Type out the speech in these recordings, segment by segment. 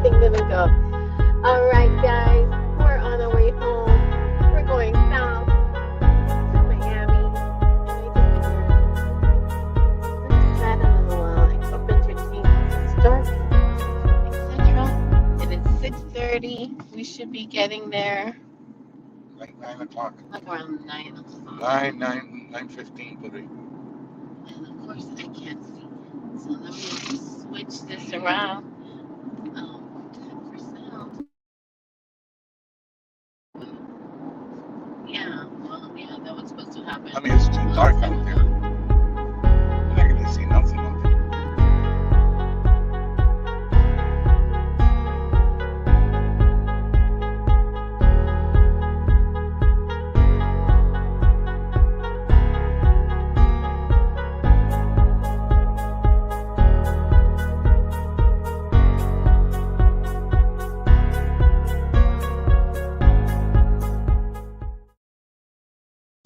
anything gonna go. All right, guys, we're on our way home. We're going south to Miami, and I just been here let's chat a little while. I keep entertained because it's dark, etc. And it's 6:30. We should be getting there Like 9 o'clock. like around 9 o'clock. 9:15 today. And of course, I can't see. So let me just switch this around. Tap for sound. Yeah, well, yeah, that was supposed to happen I mean, it's too a long dark time out there. ago. You're not gonna see nothing out there.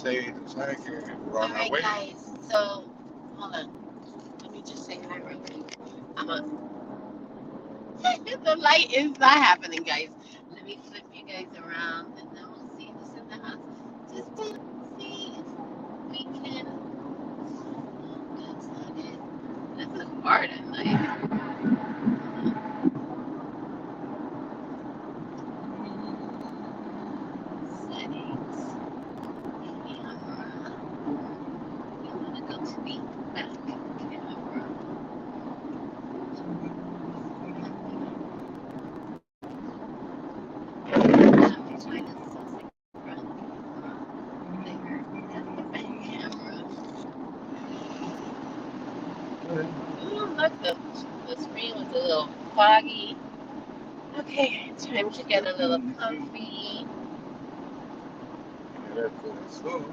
Say it's like we're All on our right, way. guys. So, hold on. Let me just say hi real quick. I'm a, the light is not happening, guys. Let me flip you guys around, and then we'll see who's in the house. Just to see if we can. No, that's not it. This is Barton. Like, settings, camera. We want to go to the back camera. Look, the screen was a little foggy. Okay, time to get a little comfy. So,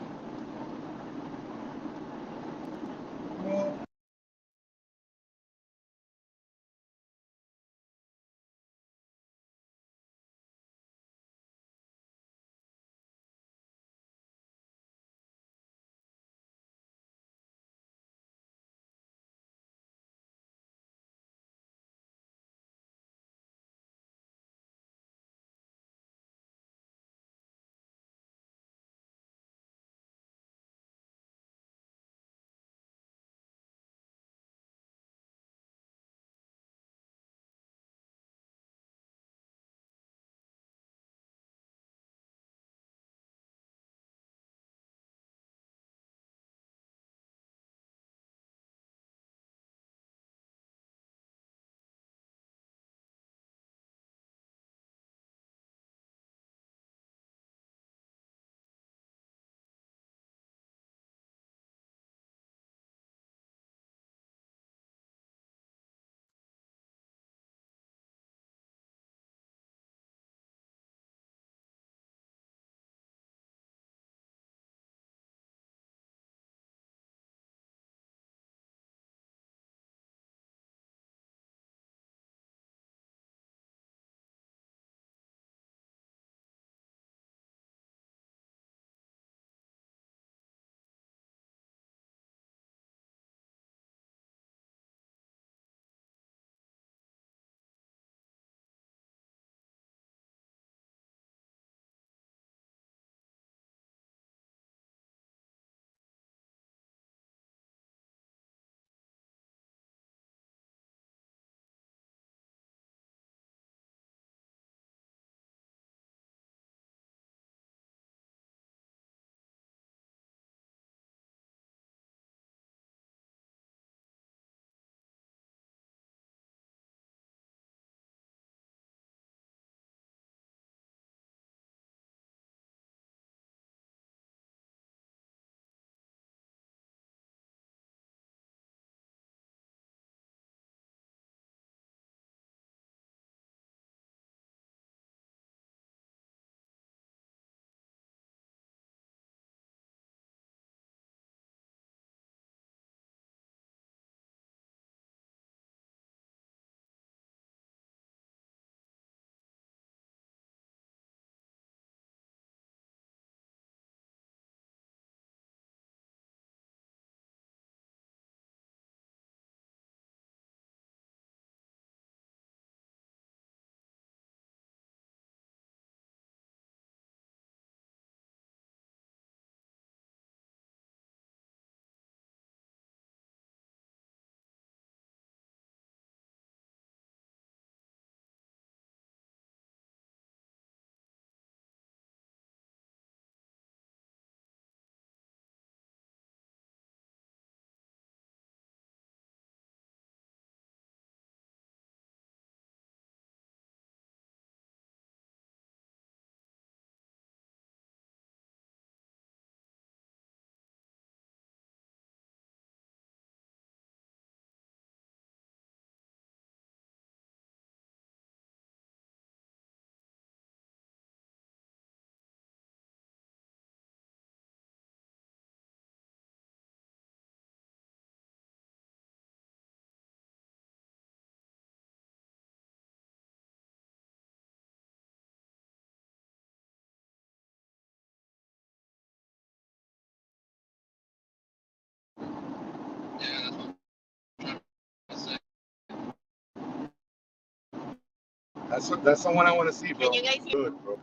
That's the one I want to see, bro. Can you guys hear? Good, bro.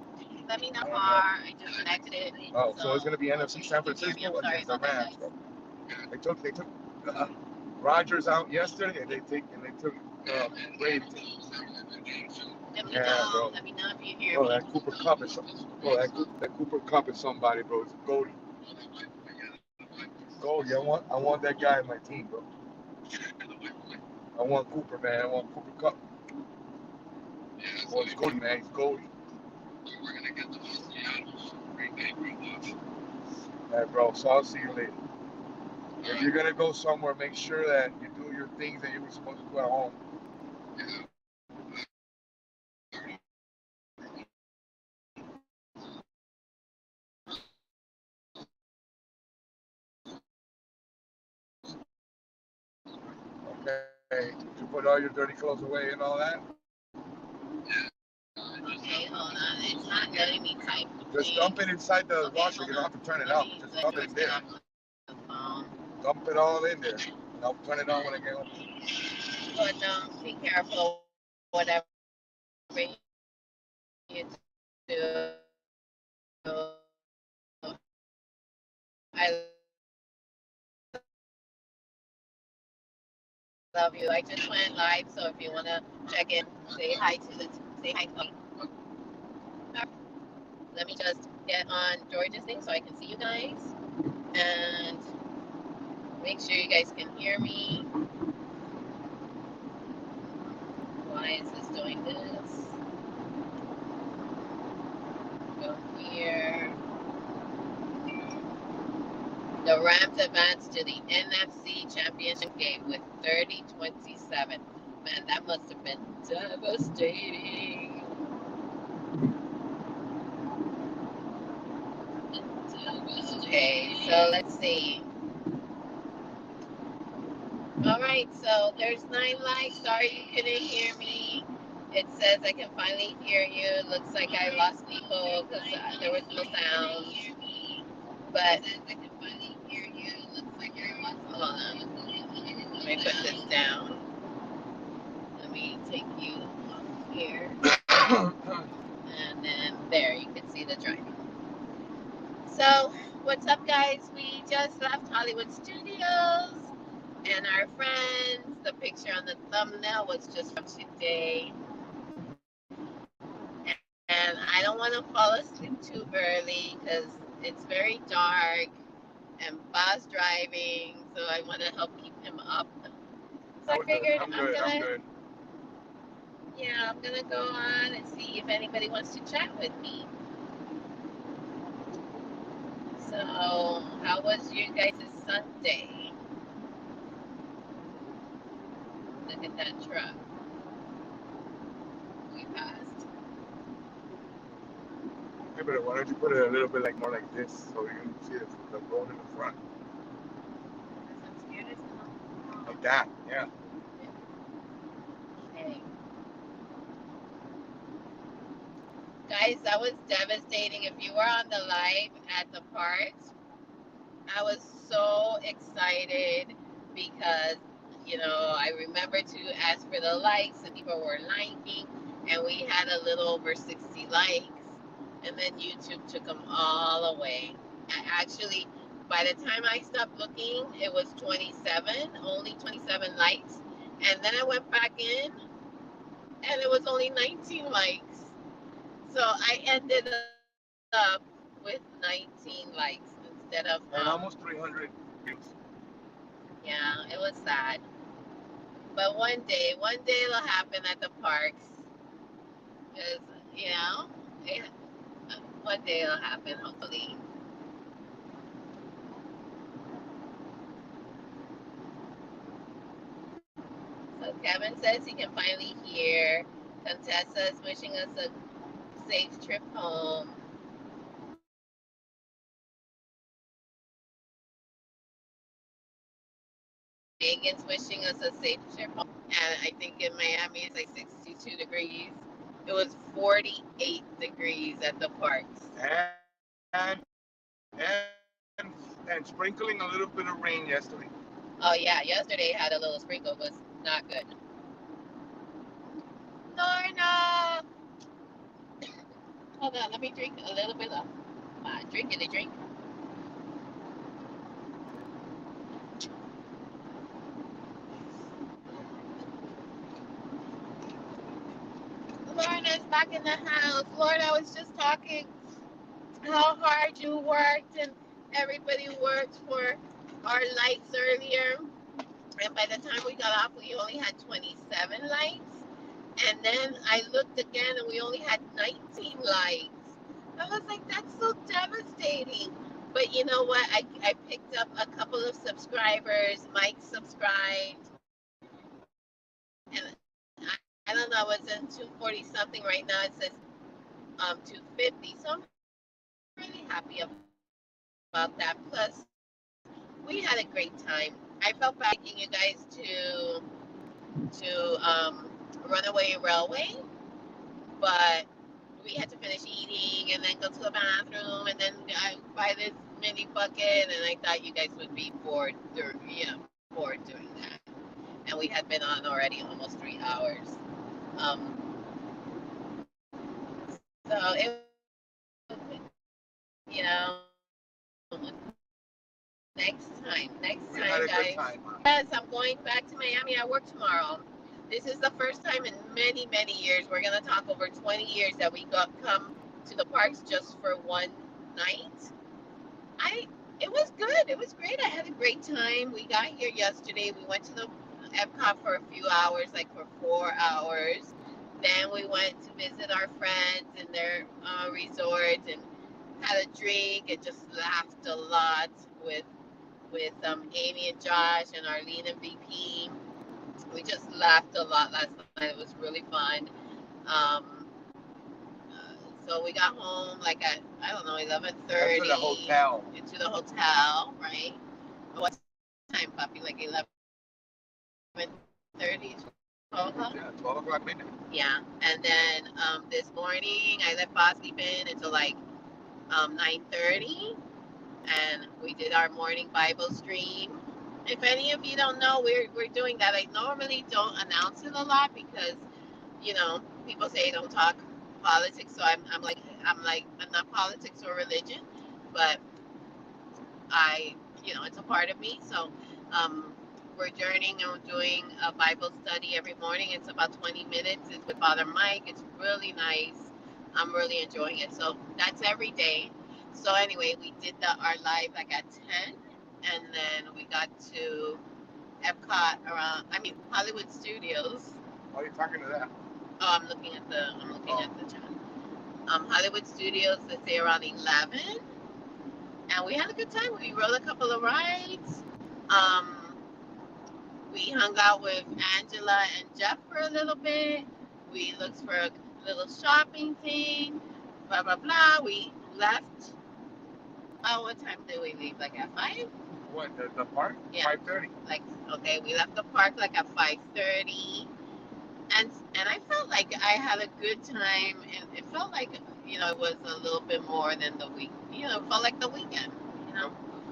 Let me know far. I just connected it. Oh, so it's gonna be NFC San Francisco I'm sorry against the about that, Rams, guys. bro. They took Rodgers out yesterday, and they took Brady. Let me Yeah, know. bro. Let me know if you hear Bro, me. that Cooper Cup is that Cooper Cup is somebody, bro. It's Goldie. Goldie. I want that guy on my team, bro. I want Cooper, man. I want Cooper Cup. Well, it's Goldie, man. It's Goldie. Yeah, bro. So I'll see you later. If you're gonna go somewhere, make sure that you do your things that you were supposed to do at home. Okay. You put all your dirty clothes away and all that. Okay, hold on. It's not letting me type. Just dump it inside the washer. You don't have to turn it out. Just dump it in there. Dump it all in there. And I'll turn it on when I get home. But be careful. Whatever you do. I love you. I just went live, so if you wanna check in, say hi to me. Let me just get on George's thing so I can see you guys, and make sure you guys can hear me. Why is this doing this? Go here. The Rams advanced to the NFC Championship game with 30-27. Man, that must have been devastating. Okay, so let's see. All right, so there's 9 likes. Sorry you couldn't hear me. It says I can finally hear you. It looks like I lost people because there was no sound. But I can finally hear you. It looks like I lost. Hold on. Let me put this down. Let me take you off here. And then there, you can see the driving. So, what's up, guys? We just left Hollywood Studios. And our friends, the picture on the thumbnail was just from today. And I don't want to fall asleep too early because it's very dark and Bob's driving, so I want to help keep him up. So I figured I'm gonna go on and see if anybody wants to chat with me. So, how was your guys' Sunday? Look at that truck. We passed. Hey, but why don't you put it a little bit more like this so you can see the road in the front? Like that, yeah. Okay. Guys, that was devastating. If you were on the live at the park, I was so excited because, I remember to ask for the likes and people were liking, and we had a little over 60 likes, and then YouTube took them all away. Actually, by the time I stopped looking, it was 27, only 27 likes, and then I went back in, and it was only 19 likes. So I ended up with 19 likes instead of and almost 300 views. Yeah, it was sad. But one day it'll happen at the parks. Cause one day it'll happen, hopefully. So Kevin says he can finally hear. Contessa is wishing us a safe trip home. Megan's wishing us a safe trip home. And I think in Miami it's like 62 degrees. It was 48 degrees at the parks. And sprinkling a little bit of rain yesterday. Oh yeah, yesterday had a little sprinkle, was not good. Lorna, hold on, let me drink a little bit of my drinkity drink. Lorna's back in the house. Lorna was just talking how hard you worked and everybody worked for our lights earlier. And by the time we got off, we only had 27 lights. And then I looked again and we only had 19 lights. I was like, that's so devastating. But you know what? I picked up a couple of subscribers. Mike subscribed. And I don't know, it's in 240 something right now. It says 250. So I'm really happy about that. Plus, we had a great time. I felt bad taking you guys to Runaway Railway, but we had to finish eating and then go to the bathroom and then I buy this mini bucket and I thought you guys would be bored bored doing that. And we had been on already almost 3 hours. So it, you know, next We time, had a good guys. time. Yes, I'm going back to Miami. I work tomorrow. This is the first time in many, many years. We're gonna talk over 20 years that we come to the parks just for one night. I It was good. It was great. I had a great time. We got here yesterday. We went to the Epcot for a few hours, like for 4 hours. Then we went to visit our friends in their resort and had a drink and just laughed a lot with Amy and Josh and Arlene and VP. We just laughed a lot last night. It was really fun. Um, so we got home like at I don't know 11:30. To the hotel. Into the hotel, right? What time, puppy? Like 11:30, 12 o'clock. Yeah, 12 o'clock midnight. Yeah, and then this morning I let Boss sleep in until like 9:30, and we did our morning Bible stream. If any of you don't know, we're doing that. I normally don't announce it a lot because people say don't talk politics, so I'm not politics or religion, but it's a part of me. So um, we're journeying and doing a Bible study every morning. It's about 20 minutes. It's with Father Mike. It's really nice. I'm really enjoying it. So that's every day. So anyway, we did our live like at 10, and then we got to Epcot Hollywood Studios. Why are you talking to that? Oh, I'm looking at the chat. Hollywood Studios, let's say around 11, and we had a good time. We rode a couple of rides. We hung out with Angela and Jeff for a little bit. We looked for a little shopping thing. Blah blah blah. We left. Oh, what time did we leave? Like at 5? What, the park? Yeah. 5:30. Like, okay, we left the park like at 5:30. And I felt like I had a good time, and it felt like it was a little bit more than the week. It felt like the weekend.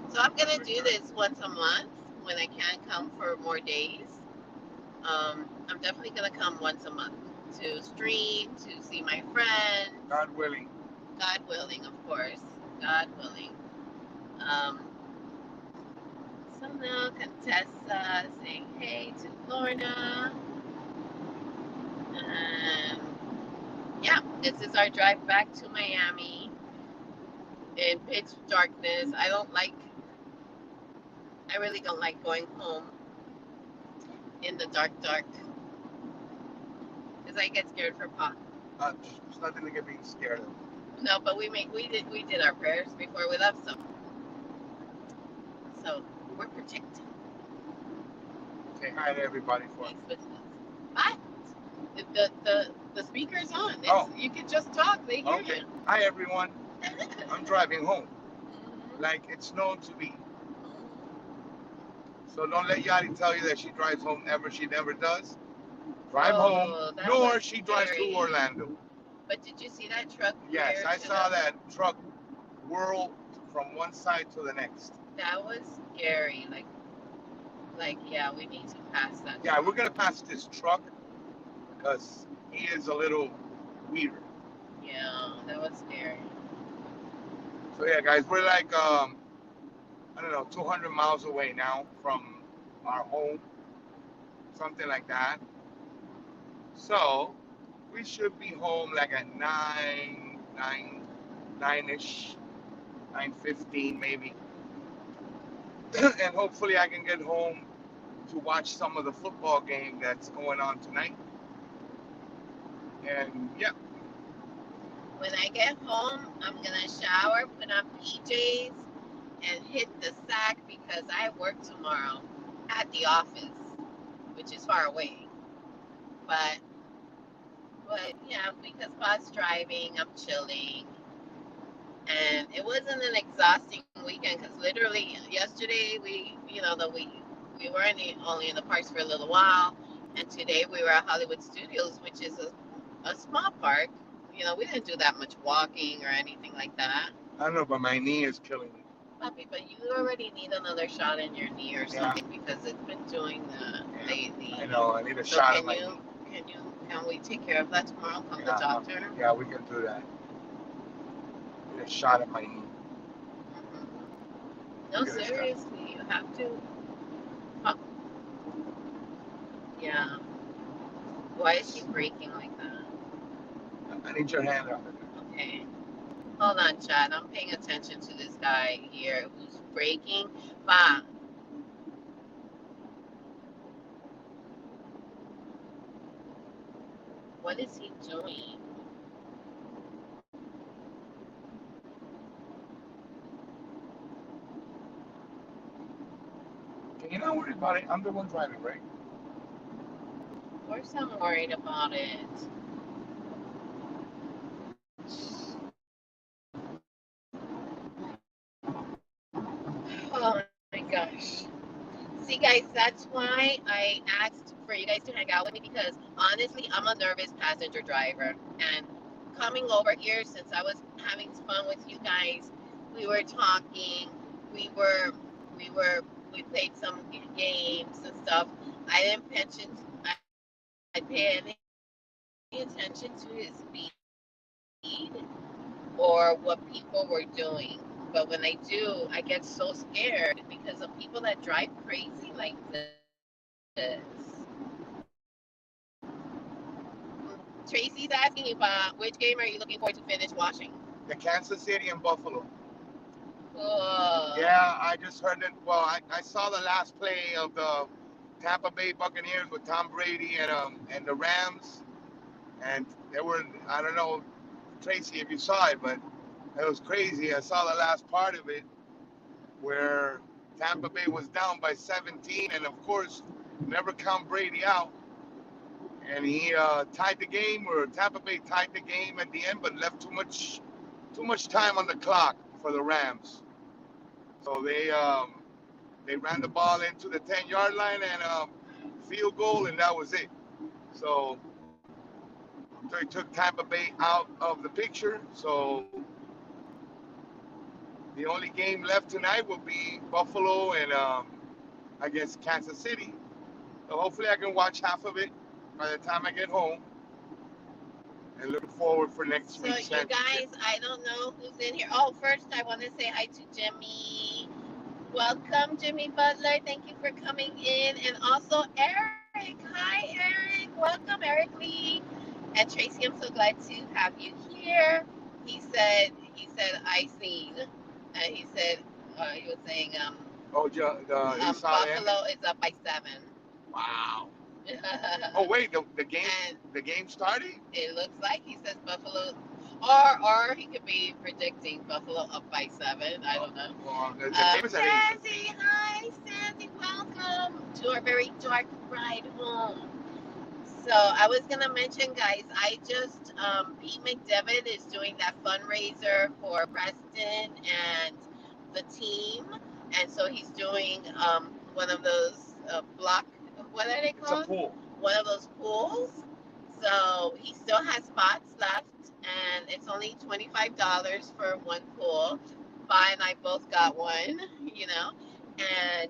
So I'm gonna do this once a month when I can't come for more days. I'm definitely gonna come once a month to stream, to see my friends. God willing. God willing, of course. God willing. So now Contessa saying hey to Lorna. And yeah, this is our drive back to Miami in pitch darkness. I really don't like going home in the dark, because I get scared for Pa. There's nothing to get being scared of. No, but we did our prayers before we left, so we're protected. Say hi to everybody for us. Bye. The speaker's on. You can just talk. They hear you. Hi everyone. I'm driving home, like it's known to be. So don't let Yadi tell you that she drives home ever. She never does. Drive home, nor she drives to Orlando. But did you see that truck? Yes, I saw that truck whirl from one side to the next. That was scary. Like, Like, yeah, we need to pass that. Yeah, we're gonna pass this truck because he is a little weird. Yeah, that was scary. So yeah, guys, we're like I don't know, 200 miles away now from our home, something like that. So we should be home like at 9ish, 9:15 maybe, and hopefully I can get home to watch some of the football game that's going on tonight. And yeah, When I get home, I'm gonna shower, put on PJs, and hit the sack because I work tomorrow at the office, which is far away. But yeah, because Bob's driving, I'm chilling, and it wasn't an exhausting weekend because literally yesterday we were only in the parks for a little while, and today we were at Hollywood Studios, which is a small park. We didn't do that much walking or anything like that. I don't know, but my knee is killing me. Puppy, but you already need another shot in your knee or something because it's been doing that lately. I know, I need a So shot in my knee. can we take care of that tomorrow? Come the doctor. Yeah, we can do that. Need a shot in my knee. No, seriously, you have to. Yeah. Why is she breaking like that? I need your hand up. Okay. Hold on, Chad. I'm paying attention to this guy here who's breaking. Bah. What is he doing? Okay, you're not worried about it. I'm the one driving, right? Of course I'm worried about it. Oh my gosh. See, guys, that's why I asked for you guys to hang out with me because honestly, I'm a nervous passenger driver. And coming over here, since I was having fun with you guys, we were talking, we were, we played some games and stuff. I didn't pay any attention to his speed or what people were doing. But when I do, I get so scared because of people that drive crazy like this. Tracy's asking you, which game are you looking forward to finish watching? The Kansas City and Buffalo. Cool. Yeah, I just heard it. Well, I saw the last play of the Tampa Bay Buccaneers with Tom Brady and the Rams, and they were, I don't know, Tracy, if you saw it, but it was crazy. I saw the last part of it where Tampa Bay was down by 17, and of course, never count Brady out. And he tied the game, or Tampa Bay tied the game at the end, but left too much time on the clock for the Rams. So they ran the ball into the 10-yard line and field goal, and that was it. So they took Tampa Bay out of the picture. So the only game left tonight will be Buffalo and I guess Kansas City. So hopefully I can watch half of it by the time I get home. And looking forward for next week's. So you guys, I don't know who's in here. Oh, first I want to say hi to Jimmy. Welcome, Jimmy Butler. Thank you for coming in. And also Eric. Hi, Eric. Welcome, Eric Lee. And Tracy, I'm so glad to have you here. He said, I seen. And he said, he was saying, Buffalo is up by 7. Wow. Oh wait, the game started? It looks like he says Buffalo, or he could be predicting Buffalo up by 7. I don't know. Well, the game is at 8. Sandy, hi Sandy, welcome to our very dark ride home. So I was gonna mention, guys, I just Pete McDevitt is doing that fundraiser for Preston and the team, and so he's doing one of those block. What are they called? It's a pool. One of those pools. So he still has spots left, and it's only $25 for one pool. Vi and I both got one, and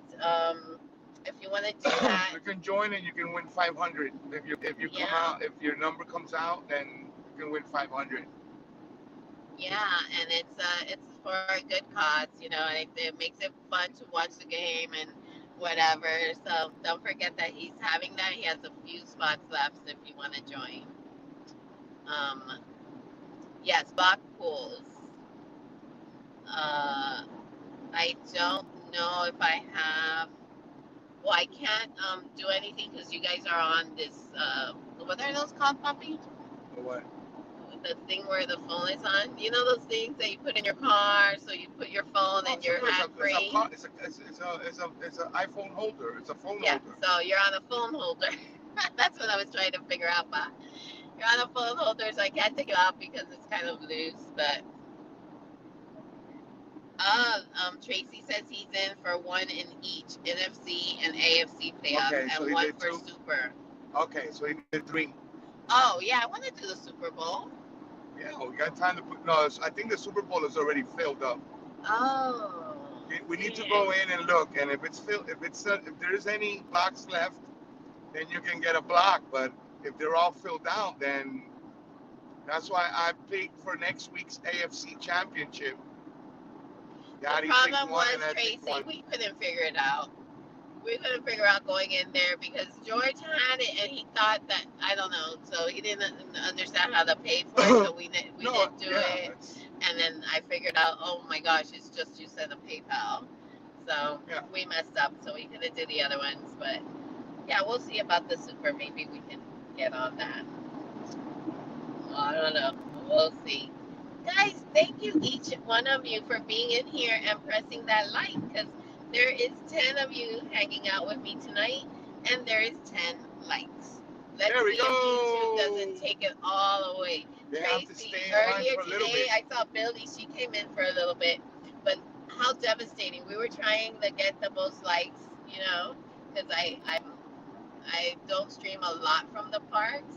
if you want to do that, You can join and you can win 500. If you come yeah, out, if your number comes out, then you can win 500. yeah, and it's for a good cause, you know. It makes it fun to watch the game and whatever. So don't forget that he's having that. He has a few spots left if you want to join. Um, yes, block pools. I don't know if I have. Well, I can't do anything because you guys are on this. What are those called, Puppy? What? The thing where the phone is on. You know those things that you put in your car, so you put your phone and you're hand free. It's an iPhone holder. It's a phone Yeah, holder. so you're on a phone holder. That's what I was trying to figure out, but you're on a phone holder, so I can't take it off because it's kind of loose. But Tracy says he's in for one in each NFC and AFC playoffs, Okay, so and he one did for two? Super. Okay, so he did 3. Oh yeah, I want to do the Super Bowl. Yeah, we got time to put. No, I think the Super Bowl is already filled up. Oh. We need to go in and look, and if it's filled, if there's any blocks left, then you can get a block. But if they're all filled out, then that's why I picked for next week's AFC Championship. The problem was, Tracy, we couldn't figure it out. We couldn't figure out going in there because George had it and he thought that, I don't know, so he didn't understand how to pay for it, so we didn't do it. And then I figured out, oh my gosh, it's just you send a PayPal. So we messed up, so we couldn't do the other ones. But yeah, we'll see about the Super. Maybe we can get on that. I don't know. We'll see. Guys, thank you each one of you for being in here and pressing that like, because there is 10 of you hanging out with me tonight, and there is 10 likes. Let's see if YouTube doesn't take it all away. They Tracy, have to stay in line for a little today, bit. I saw Billy. She came in for a little bit, but how devastating. We were trying to get the most likes, you know, because I don't stream a lot from the parks.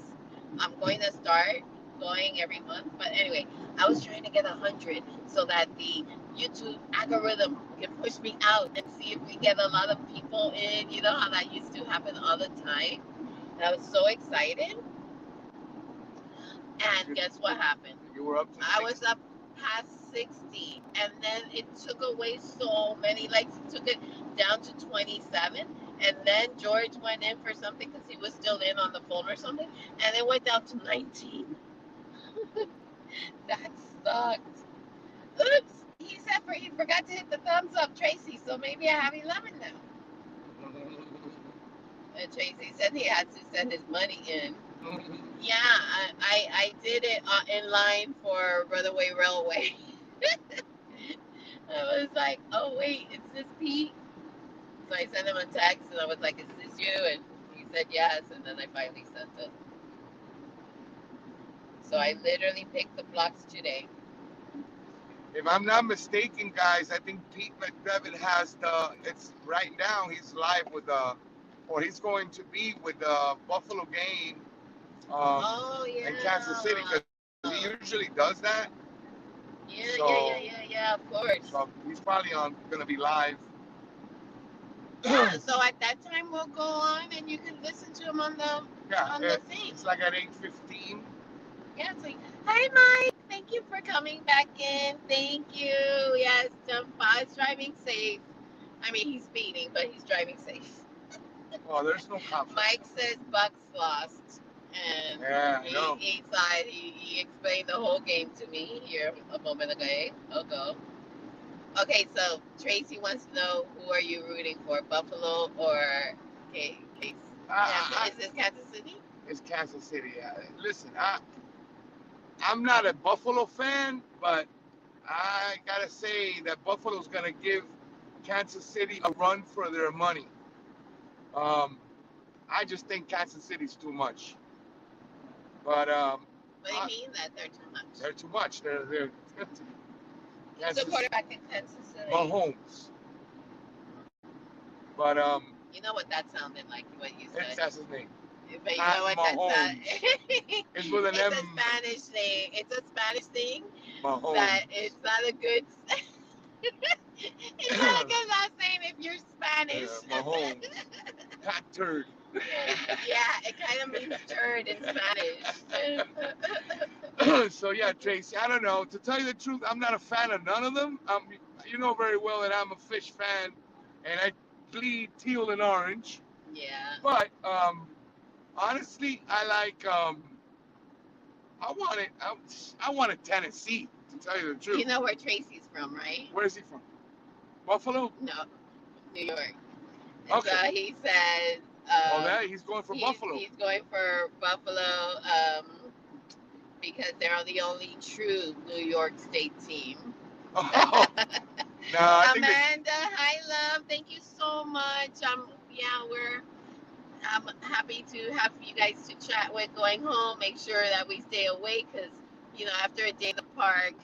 I'm going to start going every month, but anyway, I was trying to get 100 so that the YouTube algorithm can push me out and see if we get a lot of people in. You know how that used to happen all the time, and I was so excited. And guess what happened? You were up to 60. I was up past 60, and then it took away so many likes. It took it down to 27, and then George went in for something because he was still in on the phone or something, and it went down to 19. That sucked. Oops. He said he forgot to hit the thumbs up, Tracy, so maybe I have 11 now. And Tracy said he had to send his money in. Yeah, I did it in line for Runaway Railway. I was like, oh wait, is this Pete? So I sent him a text and I was like, is this you? And he said yes, and then I finally sent it. So I literally picked the blocks today. If I'm not mistaken, guys, I think Pete McDevitt has it's right now he's live with or he's going to be with the Buffalo game in Kansas City, because he usually does that. Yeah, of course. So he's probably going to be live. Yeah, so at that time we'll go on and you can listen to him on the thing. It's like at 8:15. Yeah, it's like, hi Mike, thank you for coming back in. Thank you. Yes, Pa's driving safe. I mean, he's speeding, but he's driving safe. Oh, there's no conflict. Mike says Bucks lost, and he explained the whole game to me here a moment ago. Okay, so Tracy wants to know, who are you rooting for, Buffalo or Case? Is this Kansas City? It's Kansas City. Listen, I'm not a Buffalo fan, but I gotta say that Buffalo's gonna give Kansas City a run for their money. I just think Kansas City's too much. But what do you mean that they're too much? They're too much. They're Who's the quarterback in Kansas City? Mahomes. But you know what that sounded like? What you said? That's his name. But you know what Mahomes. It's with an M. M. A Spanish name. It's a Spanish thing. Mahomes. But it's not a good. It's not a good last name if you're Spanish. Mahomes. Hot turd. Yeah, it kind of means turd in Spanish. So yeah, Tracy, I don't know. To tell you the truth, I'm not a fan of none of them. You know very well that I'm a fish fan, and I bleed teal and orange. Yeah. But honestly, I like. I want it. I want a Tennessee. To tell you the truth. You know where Tracy's from, right? Where is he from? Buffalo. No, New York. Okay. So he says. He's going for Buffalo. He's going for Buffalo because they're the only true New York State team. Oh, no, I think Amanda, hi love, thank you so much. I'm happy to have you guys to chat with going home. Make sure that we stay awake because after a day in the park,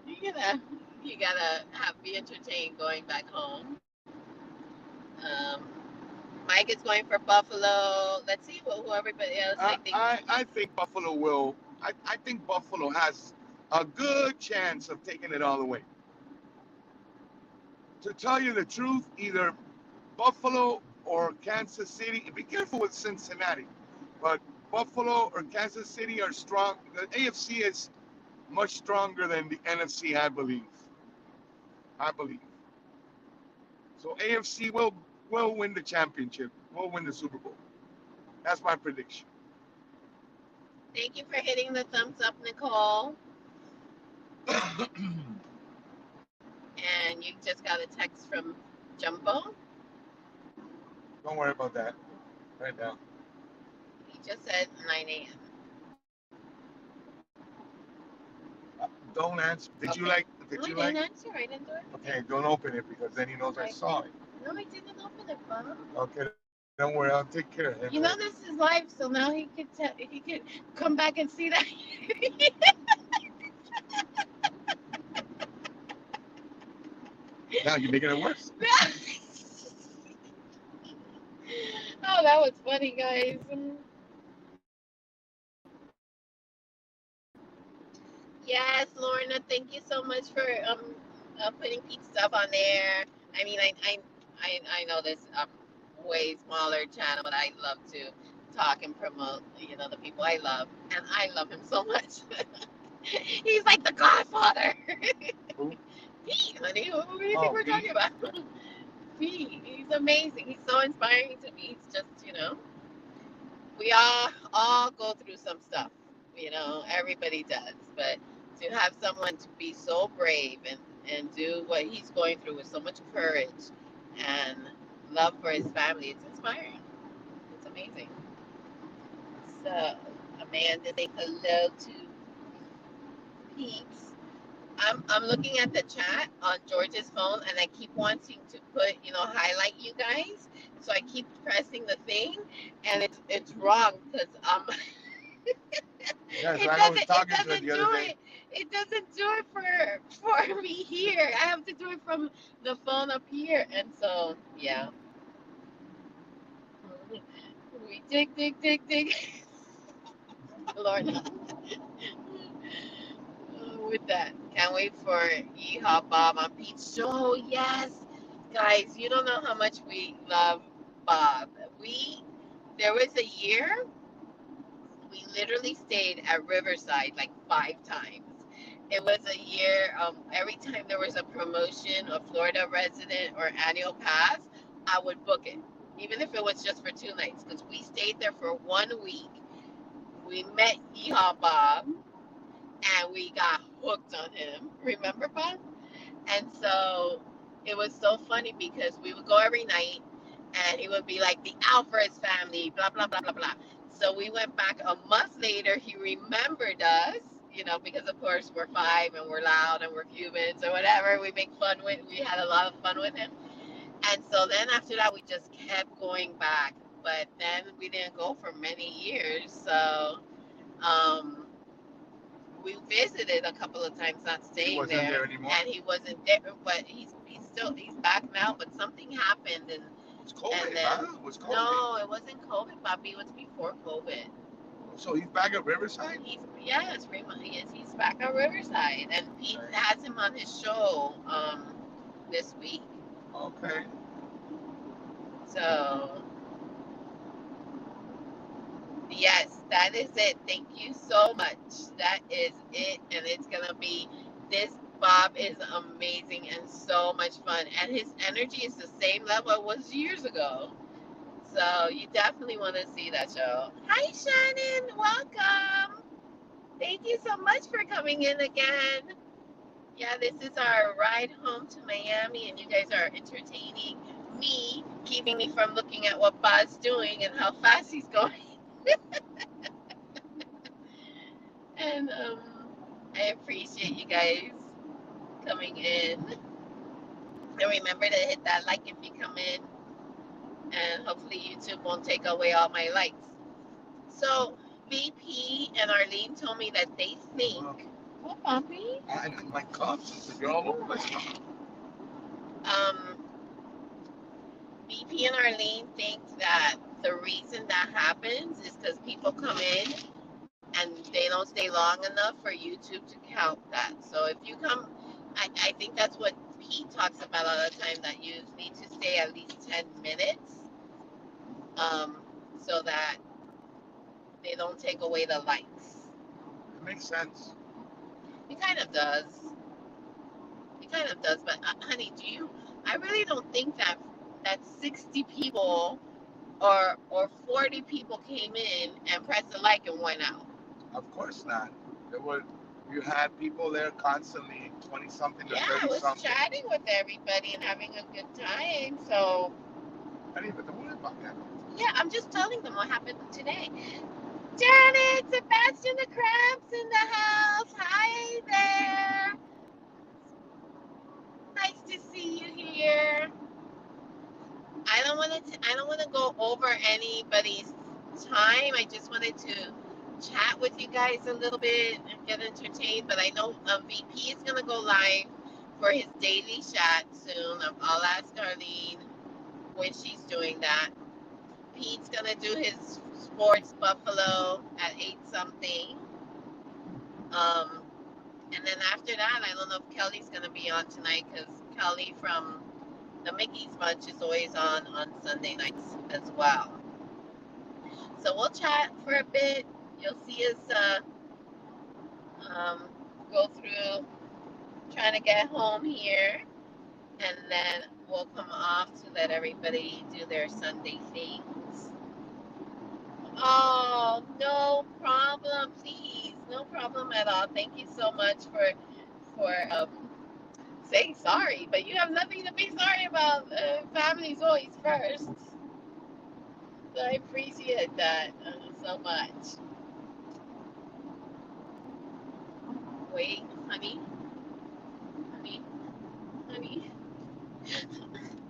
you gotta be entertained going back home. Mike is going for Buffalo. Let's see who everybody else. I think Buffalo will. I think Buffalo has a good chance of taking it all the way. To tell you the truth, either Buffalo or Kansas City. Be careful with Cincinnati, but Buffalo or Kansas City are strong. The AFC is much stronger than the NFC, I believe. So AFC will win the championship. Will win the Super Bowl. That's my prediction. Thank you for hitting the thumbs up, Nicole. And you just got a text from Jumbo. Don't worry about that right now. He just said 9 a.m. Don't answer. Did you didn't answer. I didn't do it. Okay, don't open it because then he knows I saw it. No, I didn't open it, Bob. Okay, don't worry. I'll take care of it. This is live, so now he could come back and see that. Now you're making it worse. Oh, that was funny, guys. Yes, Lorna, thank you so much for putting Pete's stuff on there. I mean, I know this way smaller channel, but I love to talk and promote, the people I love, and I love him so much. He's like the Godfather. Who? Pete, honey, who do you think we're talking about? Pete, he's amazing. He's so inspiring to me. He's just, we all go through some stuff. Everybody does, but to have someone to be so brave and do what he's going through with so much courage and love for his family, it's inspiring. It's amazing. So, Amanda, say hello to peeps. I'm looking at the chat on George's phone, and I keep wanting to put, highlight you guys. So I keep pressing the thing, and it's wrong because Yes, I was talking to it the other day. It doesn't do it for me here. I have to do it from the phone up here, and so yeah. We dig. Lord, with that, can't wait for Yeehaw Bob on Pete's show. Yes, guys, you don't know how much we love Bob. There was a year we literally stayed at Riverside like 5 times. It was a year, every time there was a promotion, a Florida resident or annual pass, I would book it, even if it was just for 2 nights, because we stayed there for 1 week. We met Yeehaw Bob, and we got hooked on him. Remember, Bob? And so it was so funny because we would go every night, and he would be like, the Alvarez family, blah, blah, blah, blah, blah. So we went back a month later. He remembered us, because of course we're 5 and we're loud and we're Cubans or whatever. We had a lot of fun with him. And so then after that, we just kept going back. But then we didn't go for many years. So we visited a couple of times, not staying there anymore. And he wasn't there, but he's back now. But something happened, and it was COVID, and then, huh? It was COVID. No, it wasn't COVID, Bobby. It was before COVID. So he's back at Riverside? Yes, Fremont. He's back at Riverside, and Pete has him on his show. this week. Okay. So, yes, that is it. Thank you so much. That is it. And it's going to be this. Bob is amazing and so much fun. And his energy is the same level it was years ago. So, you definitely want to see that show. Hi, Shannon. Welcome. Thank you so much for coming in again. Yeah, this is our ride home to Miami, and you guys are entertaining me, keeping me from looking at what Bob's doing and how fast he's going. And I appreciate you guys coming in. And remember to hit that like if you come in. And hopefully YouTube won't take away all my likes. So VP and Arlene told me that they think. What, Bumpy? My cups. You're all over my stuff. VP and Arlene think that the reason that happens is because people come in and they don't stay long enough for YouTube to count that. So if you come, I think that's what Pete talks about all the time, that you need to stay at least 10 minutes so that they don't take away the likes. It makes sense. It kind of does. It kind of does. But honey, I really don't think that 60 people or 40 people came in and pressed the like and went out. Of course not. You had people there constantly, 20 something to Yeah, 30 I was something. chatting with everybody and having a good time. So I didn't even worry about that. yeah, I'm just telling them what happened today. Janet, Sebastian the Crab's in the house. Hi there. Nice to see you here. I don't want to go over anybody's time. I just wanted to chat with you guys a little bit and get entertained. But I know VP is gonna go live for his daily chat soon. I'll ask Arlene when she's doing that. Pete's gonna do his sports Buffalo at 8 something. And then after that, I don't know if Kelly's gonna be on tonight because Kelly from the Mickey's Bunch is always on Sunday nights as well. So we'll chat for a bit. You'll see us go through trying to get home here, and then we'll come off to let everybody do their Sunday things. Oh, no problem, please. No problem at all. Thank you so much for saying sorry, but you have nothing to be sorry about. Family's always first. So I appreciate that so much. Wait, honey.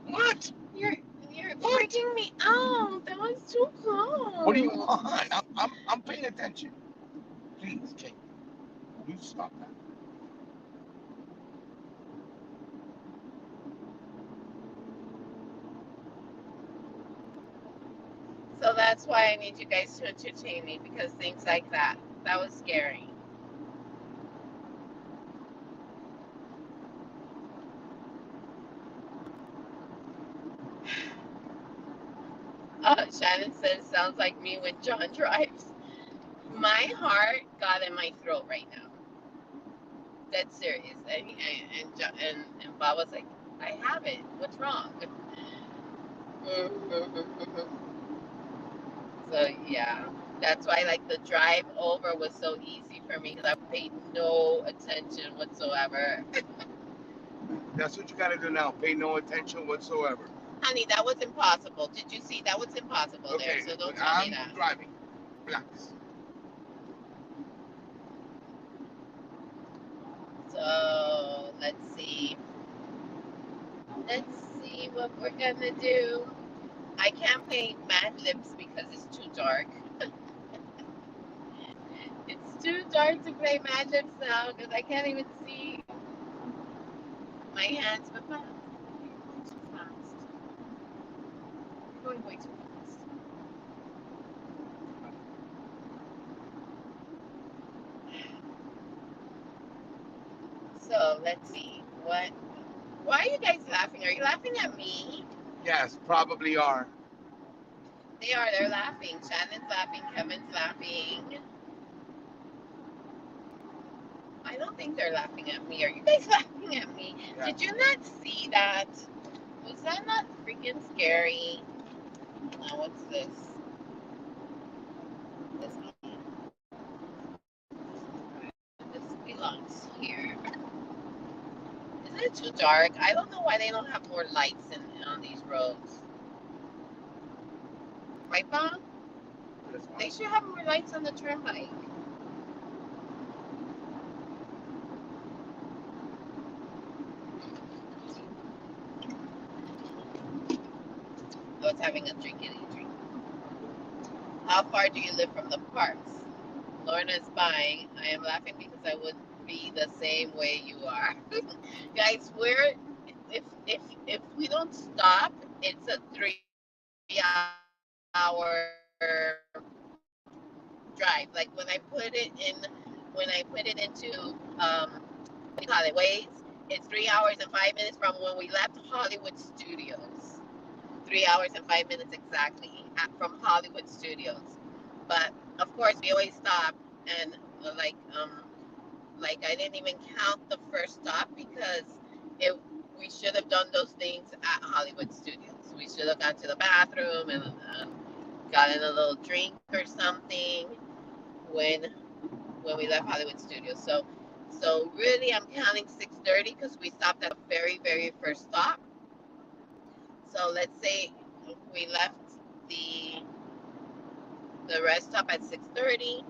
What? You're freaking me out. That was too close. What do you want? I'm paying attention. Please, Kate. You stop that. So that's why I need you guys to entertain me, because things like that was scary. Shannon says, sounds like me when John drives. My heart got in my throat right now. That's serious. And Bob was like, I have it. What's wrong? So yeah, that's why like the drive over was so easy for me, because I paid no attention whatsoever. That's what you got to do now. Pay no attention whatsoever. Honey, that was impossible. Did you see? That was impossible Okay, there. So don't tell me that. I'm driving. Relax. So let's see. Let's see what we're gonna do. I can't play Mad Libs because it's too dark. It's too dark to play Mad Libs now because I can't even see my hands. But you're going too fast. You're going way too fast. So let's see what Why are you guys laughing? Are you laughing at me? Yes, probably are. They are. They're laughing. Shannon's laughing. Kevin's laughing. I don't think they're laughing at me. Are you guys laughing at me? Yeah. Did you not see that? Was that not freaking scary? Now what's this? This belongs here. Isn't it too dark? I don't know why they don't have more lights on these roads. Right, Bob? This one. They should have more lights on the turnpike. I was having a drink. How far do you live from the parks? Lorna's buying. I am laughing because I would be the same way you are. Guys, if we don't stop, it's a 3-hour drive. Like when I put it into what do you call it, Waze, it's 3 hours and 5 minutes from when we left Hollywood Studios. 3 hours and 5 minutes exactly from Hollywood Studios. But of course, we always stop and like I didn't even count the first stop because we should have done those things at Hollywood Studios. We should have gone to the bathroom and gotten a little drink or something when we left Hollywood Studios. So really, I'm counting 6:30 because we stopped at the very, very first stop. So let's say we left the rest stop at 6:30,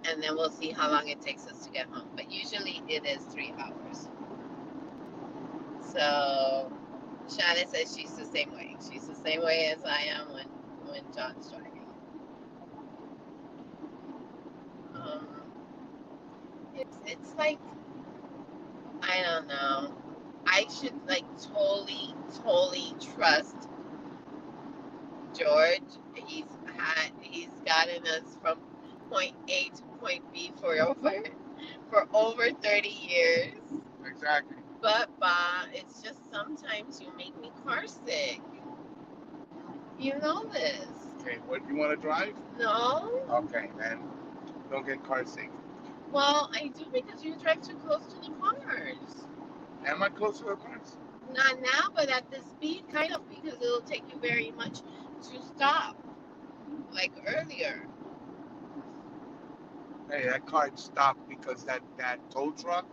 and then we'll see how long it takes us to get home. But usually it is 3 hours. So Shannon says she's the same way. She's the same way as I am when John's driving. It's like, I don't know. I should like totally trust George. He's gotten us from point A to point B for over 30 years. Exactly. But it's just sometimes you make me car sick. You know this. Okay, what, you want to drive? No? Okay, then don't get car sick. Well, I do because you drive too close to the cars. Am I close to the cars? Not now, but at the speed, kind of, because it'll take you very much to stop, like earlier. Hey, that car stopped because that tow truck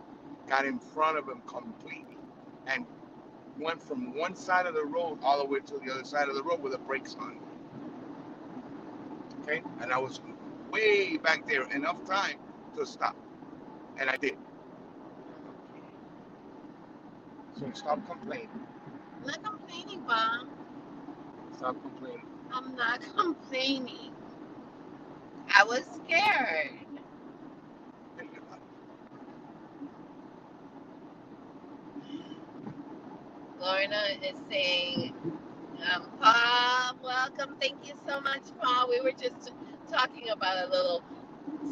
got in front of him completely and went from one side of the road all the way to the other side of the road with the brakes on. Okay? And I was way back there, enough time to stop. And I did. So stop complaining. I'm not complaining, Bob. Stop complaining. I'm not complaining. I was scared. Lorna is saying, Paul, welcome. Thank you so much, Paul. We were just talking about a little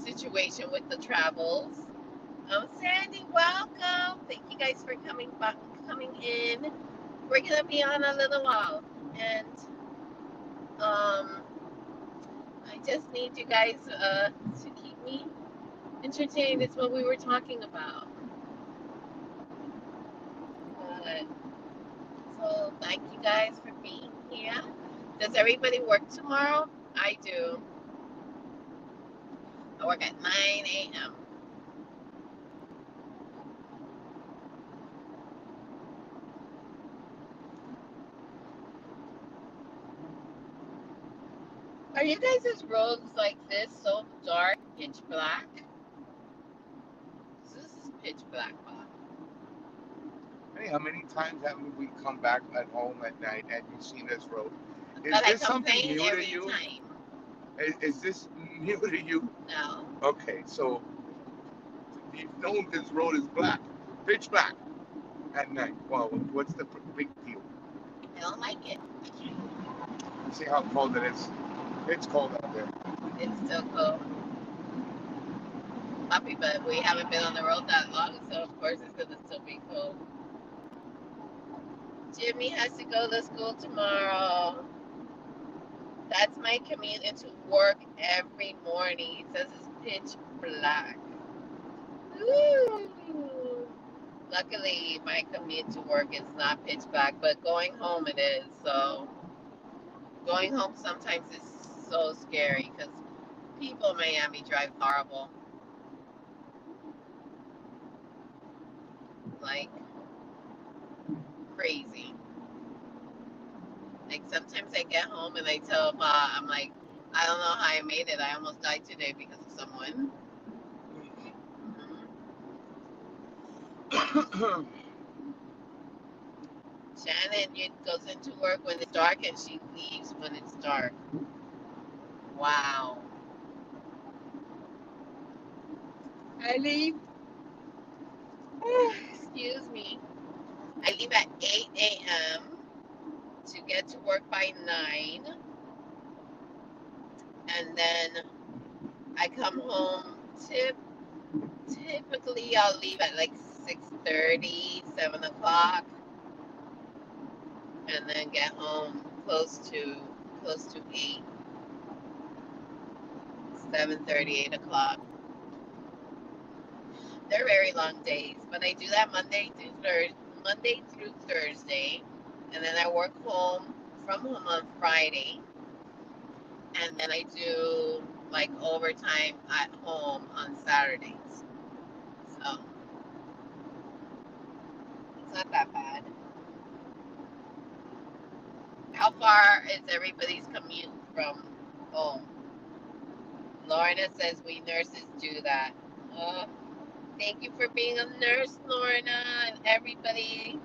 situation with the travels. Sandy, welcome. Thank you guys for coming in. We're gonna be on a little while, and I just need you guys to keep me entertained. It's what we were talking about. So thank you guys for being here. Does everybody work tomorrow? I do. I work at 9 a.m. Are you guys' roads like this so dark, pitch black? This is pitch black, Bob. Hey, how many times haven't we come back at home at night and you've seen this road? Is But this I something complain new to every you? time. Is this new to you? No. Okay, so you've known this road is black, pitch black at night. Well, what's the big deal? I don't like it. You see how cold it is? It's cold out there. It's still cold. Puppy, but we haven't been on the road that long, so of course it's gonna still be cold. Jimmy has to go to school tomorrow. That's my commute into work every morning. He says it's pitch black. Woo! Luckily, my commute to work is not pitch black, but going home it is. So going home sometimes is so scary because people in Miami drive horrible, like crazy. Like sometimes I get home and I tell Pa, I'm like, I don't know how I made it. I almost died today because of someone. Mhm. Shannon goes into work when it's dark and she leaves when it's dark. Wow. I leave. Excuse me. I leave at 8 a.m. to get to work by 9. And then I come home. Typically, I'll leave at like 6:30, 7 o'clock, and then get home close to 8, 7:30, 8 o'clock. They're very long days, but I do that Monday through Thursday, and then I work from home on Friday, and then I do like overtime at home on Saturdays. So it's not that bad. How far is everybody's commute from home? Lorna says we nurses do that. Oh, thank you for being a nurse, Lorna, and everybody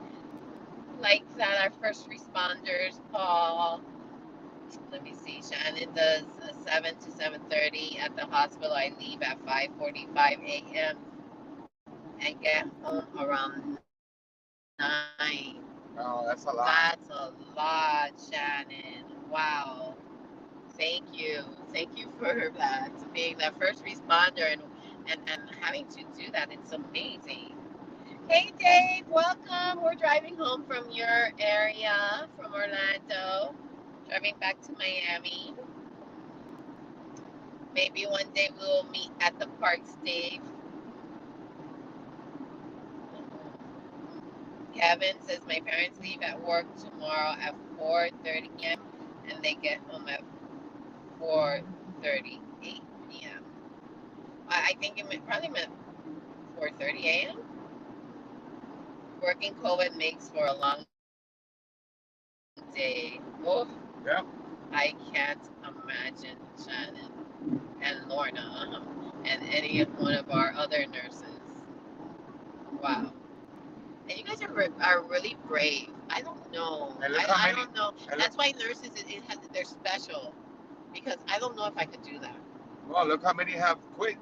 likes that. Our first responders, Paul. Let me see. Shannon does 7 to 7:30 at the hospital. I leave at 5:45 a.m. and get home around 9. No, that's a lot. That's a lot, Shannon. Wow. Thank you. Thank you for that. Being that first responder and having to do that. It's amazing. Hey, Dave. Welcome. We're driving home from your area, from Orlando, driving back to Miami. Maybe one day we'll meet at the parks, Dave. Kevin says my parents leave at work tomorrow at 4:30 p.m. and they get home at 4:38 p.m. I think probably meant 4:30 a.m. Working COVID makes for a long day. Oh, Yeah. I can't imagine Shannon and Lorna and any one of our other nurses. Wow. And you guys are really brave. I don't know. I don't know. That's why nurses, they're special. Because I don't know if I could do that. Well, look how many have quit.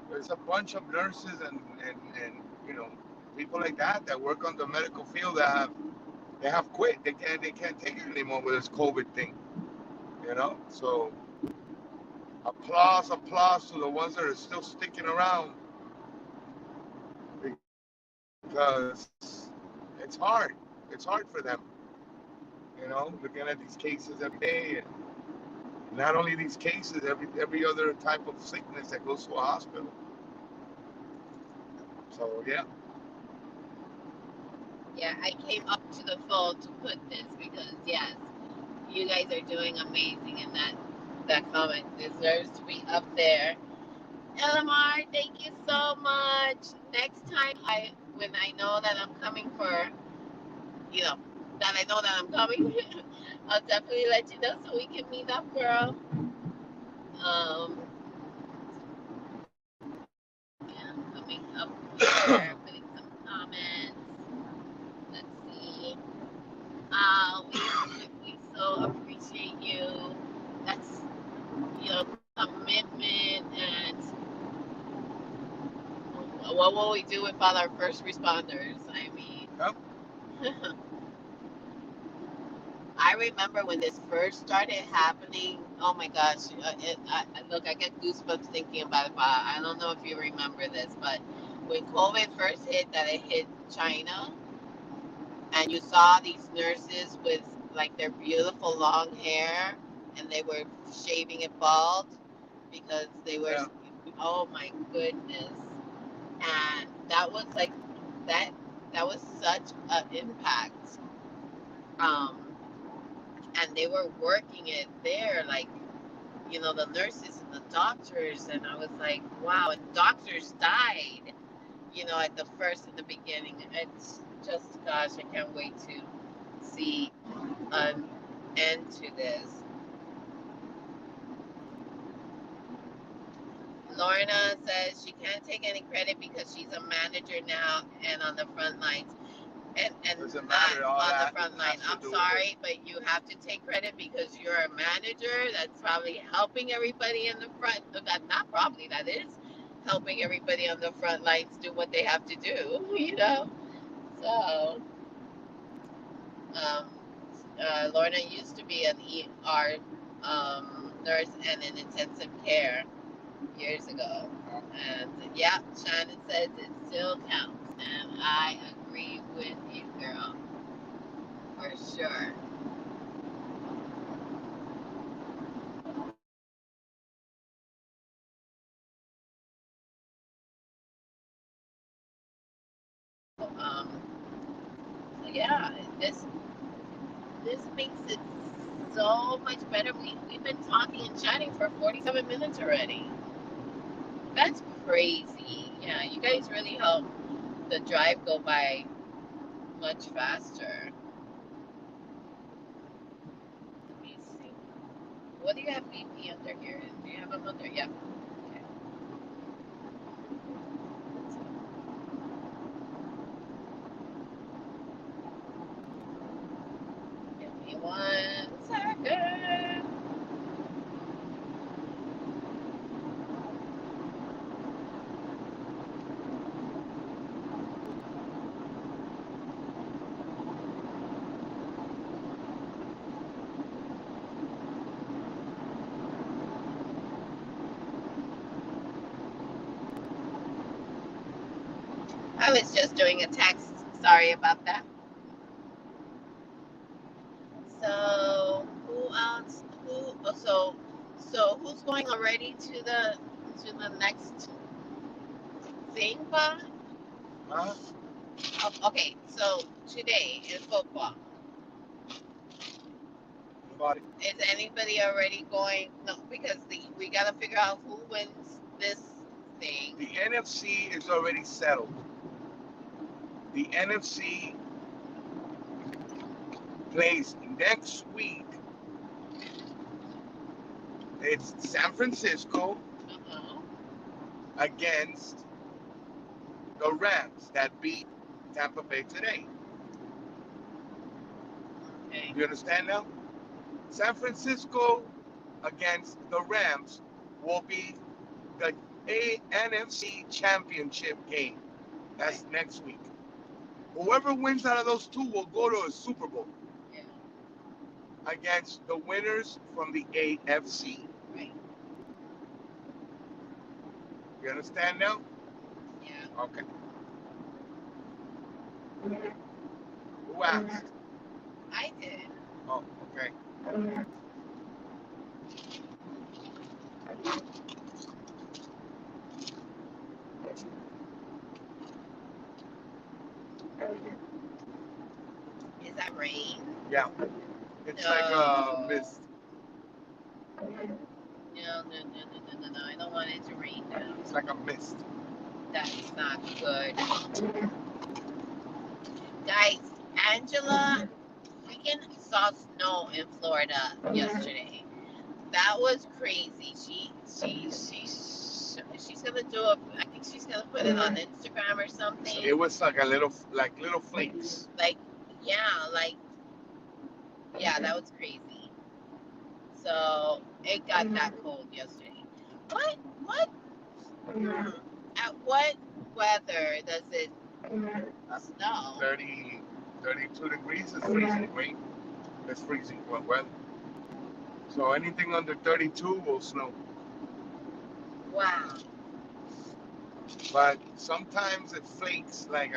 There's a bunch of nurses and people like that work on the medical field that have quit. They can't take it anymore with this COVID thing. So applause to the ones that are still sticking around, because it's hard. It's hard for them. Looking at these cases every day, and not only these cases, every other type of sickness that goes to a hospital. So yeah. Yeah, I came up to the phone to put this because yes, you guys are doing amazing, and that comment deserves to be up there. LMR, thank you so much. Next time when I know that I'm coming that I know that I'm coming, I'll definitely let you know so we can meet up, girl. Yeah, coming up here, putting some comments. Let's see. We so appreciate you. That's your commitment, and what will we do without our first responders? I mean, Yep. I remember when this first started happening. Oh my gosh! Look, I get goosebumps thinking about it. But I don't know if you remember this, but when COVID first hit, that it hit China, and you saw these nurses with like their beautiful long hair, and they were shaving it bald because they were. Yeah. Oh my goodness! And that was like that. That was such an impact. Um, and they were working it there, like the nurses and the doctors, and I was like, wow. And doctors died, at the first in the beginning. It's just, gosh, I can't wait to see an end to this. Lorna says she can't take any credit because she's a manager now and on the front lines. And Doesn't not matter. All on the that front line. has to I'm do sorry, but you have to take credit because you're a manager that's probably helping everybody in the front. Not probably, that is helping everybody on the front lines do what they have to do. So, Lorna used to be an ER nurse and in intensive care years ago. And yeah, Shannon says it still counts. And I agree with you, girl. For sure. So yeah, this makes it so much better. We've been talking and chatting for 47 minutes already. That's crazy. Yeah, you guys really help the drive go by much faster. Let me see. What do you have BP under here? Do you have them under? Yeah. Okay. Give me 1 second. I was just doing a text. Sorry about that. So who else? So who's going already to the next thing, Pa? Huh? Okay, so today in football, Nobody. is anybody already going? No, because we gotta figure out who wins this thing. The NFC is already settled. The NFC plays next week. It's San Francisco against the Rams that beat Tampa Bay today. Okay. You understand now? San Francisco against the Rams will be the NFC Championship game. That's next week. Whoever wins out of those two will go to a Super Bowl. Yeah. Against the winners from the AFC. Right. You understand now? Yeah. Okay. Who asked? I did. Oh, okay. Is that rain? Yeah. It's like a mist. No. I don't want it to rain now. It's like a mist. That's not good. Guys, Angela freaking saw snow in Florida yesterday. That was crazy. She's gonna do I think she's gonna put it on Instagram or something. It was like little flakes. Yeah, that was crazy. So it got that cold yesterday. What? At what weather does it snow? 32 degrees is freezing, right? It's freezing weather. So anything under 32 will snow. Wow. But sometimes it flakes like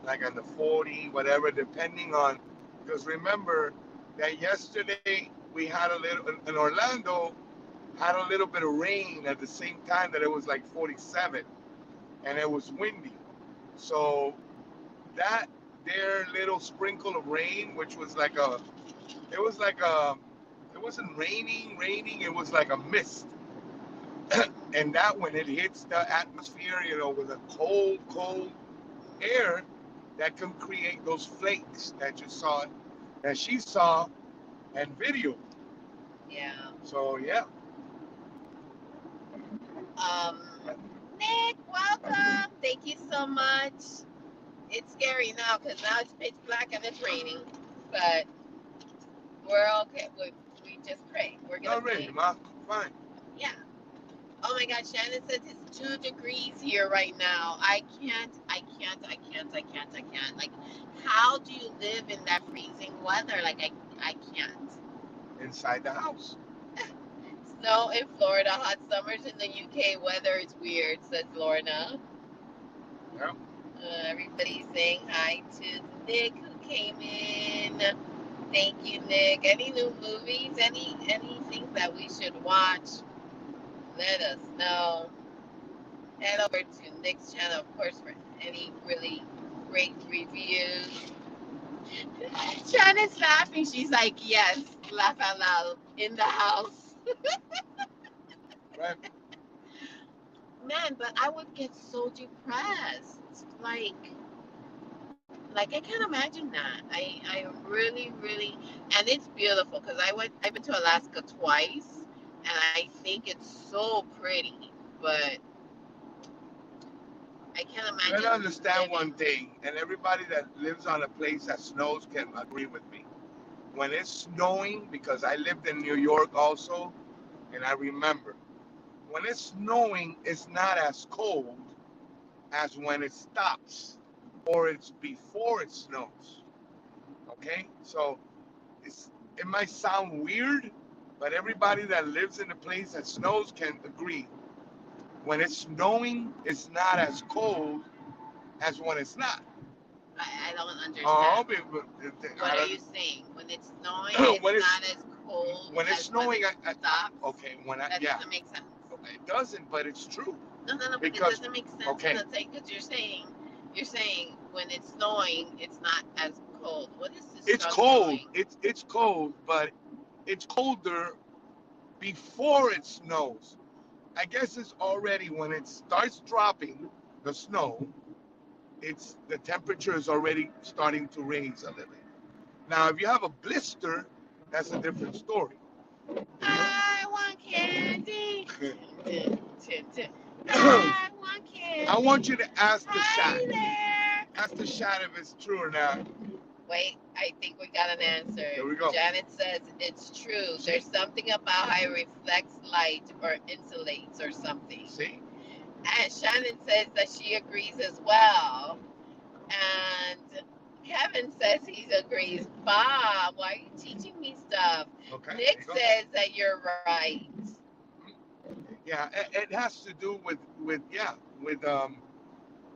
like on the 40, whatever, depending on. Because remember that yesterday we had a little in Orlando had a little bit of rain at the same time that it was like 47, and it was windy. So that their little sprinkle of rain, which was like it was like a, it wasn't raining, it was like a mist. And that when it hits the atmosphere, with a cold air, that can create those flakes that you saw, that she saw and video. Yeah. So yeah. Um, Nick, welcome. Thank you so much. It's scary now because now it's pitch black and it's raining, but we're okay. We just pray. We're gonna Not really, pray. ma. Fine. Yeah. Oh my God, Shannon says it's 2 degrees here right now. I can't. Like, how do you live in that freezing weather? Like, I can't. Inside the house. Snow in Florida, hot summers in the UK. Weather is weird, says Lorna. Yeah. Everybody's saying hi to Nick who came in. Thank you, Nick. Any new movies? Anything that we should watch? Let us know. Head over to Nick's channel, of course, for any really great reviews. Shannon's laughing. She's like, yes, laugh out loud in the house. Right. Man, but I would get so depressed. Like I can't imagine that. I really, really, and it's beautiful because I've been to Alaska twice, and I think it's so pretty, but I can't You imagine. gotta understand living. one thing, and everybody that lives on a place that snows can agree with me. When it's snowing, because I lived in New York also, and I remember, when it's snowing, it's not as cold as when it stops or it's before it snows. Okay? So it might sound weird, but everybody that lives in a place that snows can agree. When it's snowing, it's not as cold as when it's not. I don't understand. Oh, What are you saying? When it's snowing, it's when it's not as cold. when it's as snowing, when it stops. okay, That yeah, doesn't make sense. okay, it doesn't, but it's true. No, but Because- it doesn't make sense. okay. Because you're saying when it's snowing, it's not as cold. What is this? It's stuff cold. doing? It's cold, but it's colder before it snows. I guess it's already when it starts dropping the snow. It's the temperature is already starting to raise a little. Now, if you have a blister, that's a different story. I want candy. I want candy. I want you to ask the Hi shot. there. Ask the shot if it's true or not. Wait, I think we got an answer. Here we go. Janet says it's true. There's something about how it reflects light or insulates or something. See? And Shannon says that she agrees as well. And Kevin says he agrees. Bob, why are you teaching me stuff? Okay. Nick says that you're right. Yeah, it has to do with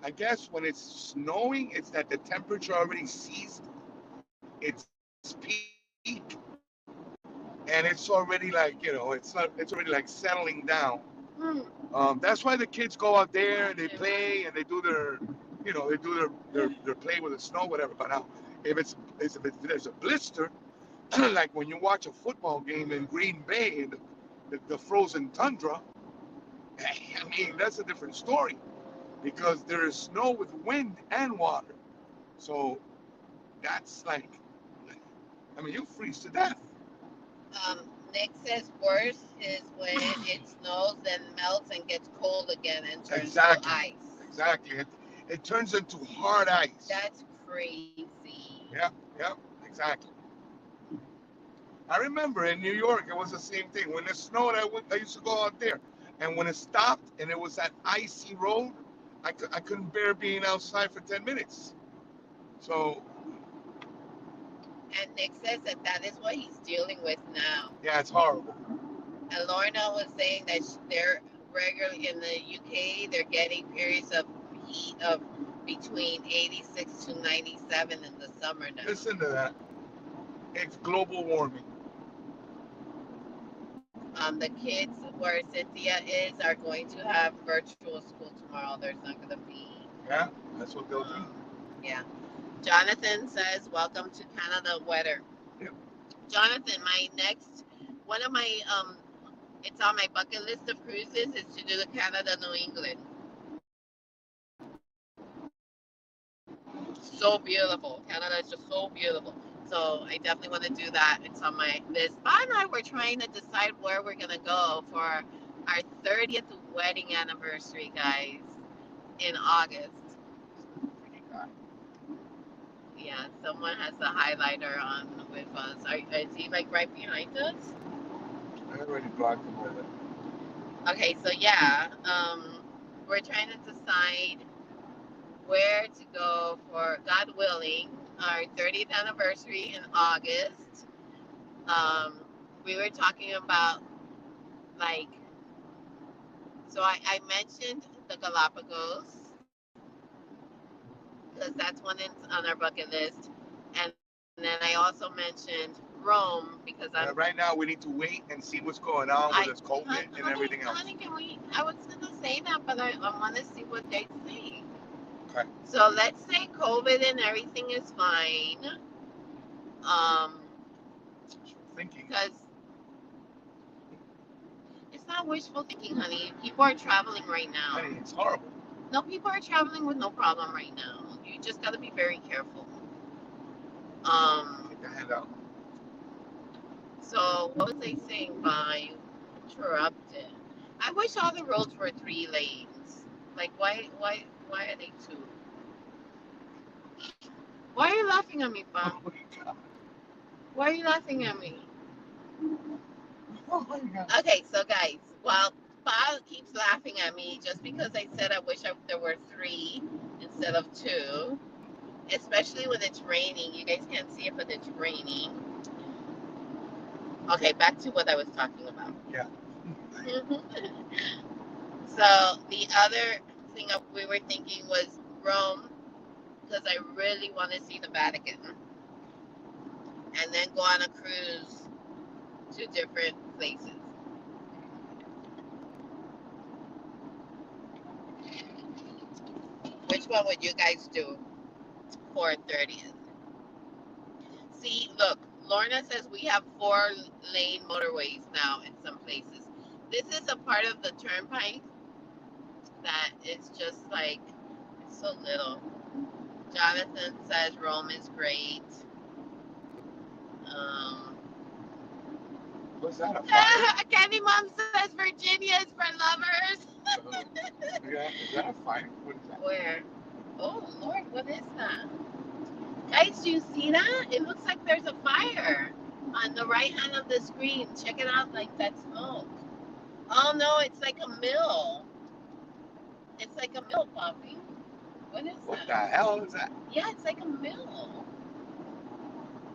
I guess when it's snowing, it's that the temperature already ceased its peak, and it's already like it's already like settling down. That's why the kids go out there and they play and they do their their play with the snow, whatever. But now, if there's a blister, like when you watch a football game in Green Bay, the frozen tundra, I mean, that's a different story because there is snow with wind and water. So that's like, I mean, you freeze to death. Nick says worse is when it snows, then melts and gets cold again and turns Exactly. to ice. Exactly. It turns into hard ice. That's crazy. Yeah, exactly. I remember in New York, it was the same thing. When it snowed, I used to go out there. And when it stopped and it was that icy road, I couldn't bear being outside for 10 minutes. So. And Nick says that is what he's dealing with now. Yeah, it's horrible. And Lorna was saying that they're regularly in the UK, they're getting periods of heat of between 86 to 97 in the summer now. Listen to that. It's global warming. The kids where Cynthia is are going to have virtual school tomorrow. There's not going to be. Yeah, that's what they'll do. Yeah. Jonathan says, "Welcome to Canada weather." Yep. Jonathan, one of my it's on my bucket list of cruises is to do the Canada New England. So beautiful. Canada is just so beautiful. So I definitely want to do that. It's on my list. Bob and I were trying to decide where we're gonna go for our 30th wedding anniversary, guys, in August. Yeah, someone has the highlighter on with us. Is he like right behind us? I already blocked him with it. Okay, so yeah, we're trying to decide where to go for, God willing, our 30th anniversary in August. We were talking about like, so I mentioned the Galapagos because that's one that's on our bucket list, and then I also mentioned Rome because right now we need to wait and see what's going on with this COVID and everything else. Honey, I was gonna say that, but I want to see what they say. Okay. So let's say COVID and everything is fine. Thinking. Because it's not wishful thinking, honey. People are traveling right now. Honey, it's horrible. No, people are traveling with no problem right now. You just got to be very careful. Get the hand out. So what was I saying by interrupted? I wish all the roads were 3 lanes. Like why are they 2? Why are you laughing at me, Bob? Oh my God. Why are you laughing at me? Oh my God. Okay, so guys, while Bob keeps laughing at me just because I said I wish there were 3 instead of 2, especially when it's raining. You guys can't see it, but it's raining. Okay, back to what I was talking about. Yeah. So the other thing we were thinking was Rome, because I really want to see the Vatican, and then go on a cruise to different places. Which one would you guys do for 30th? See, look, Lorna says we have 4-lane motorways now in some places. This is a part of the turnpike that is just like, it's so little. Jonathan says Rome is great. What's that a Candy Mom says Virginia is for lovers. Is that a fire? What is that? Where? Oh Lord, what is that? Guys, do you see that? It looks like there's a fire on the right hand of the screen. Check it out, like that smoke. Oh no, it's like a mill. It's like a mill popping. What is What that? the hell is that? Yeah, it's like a mill.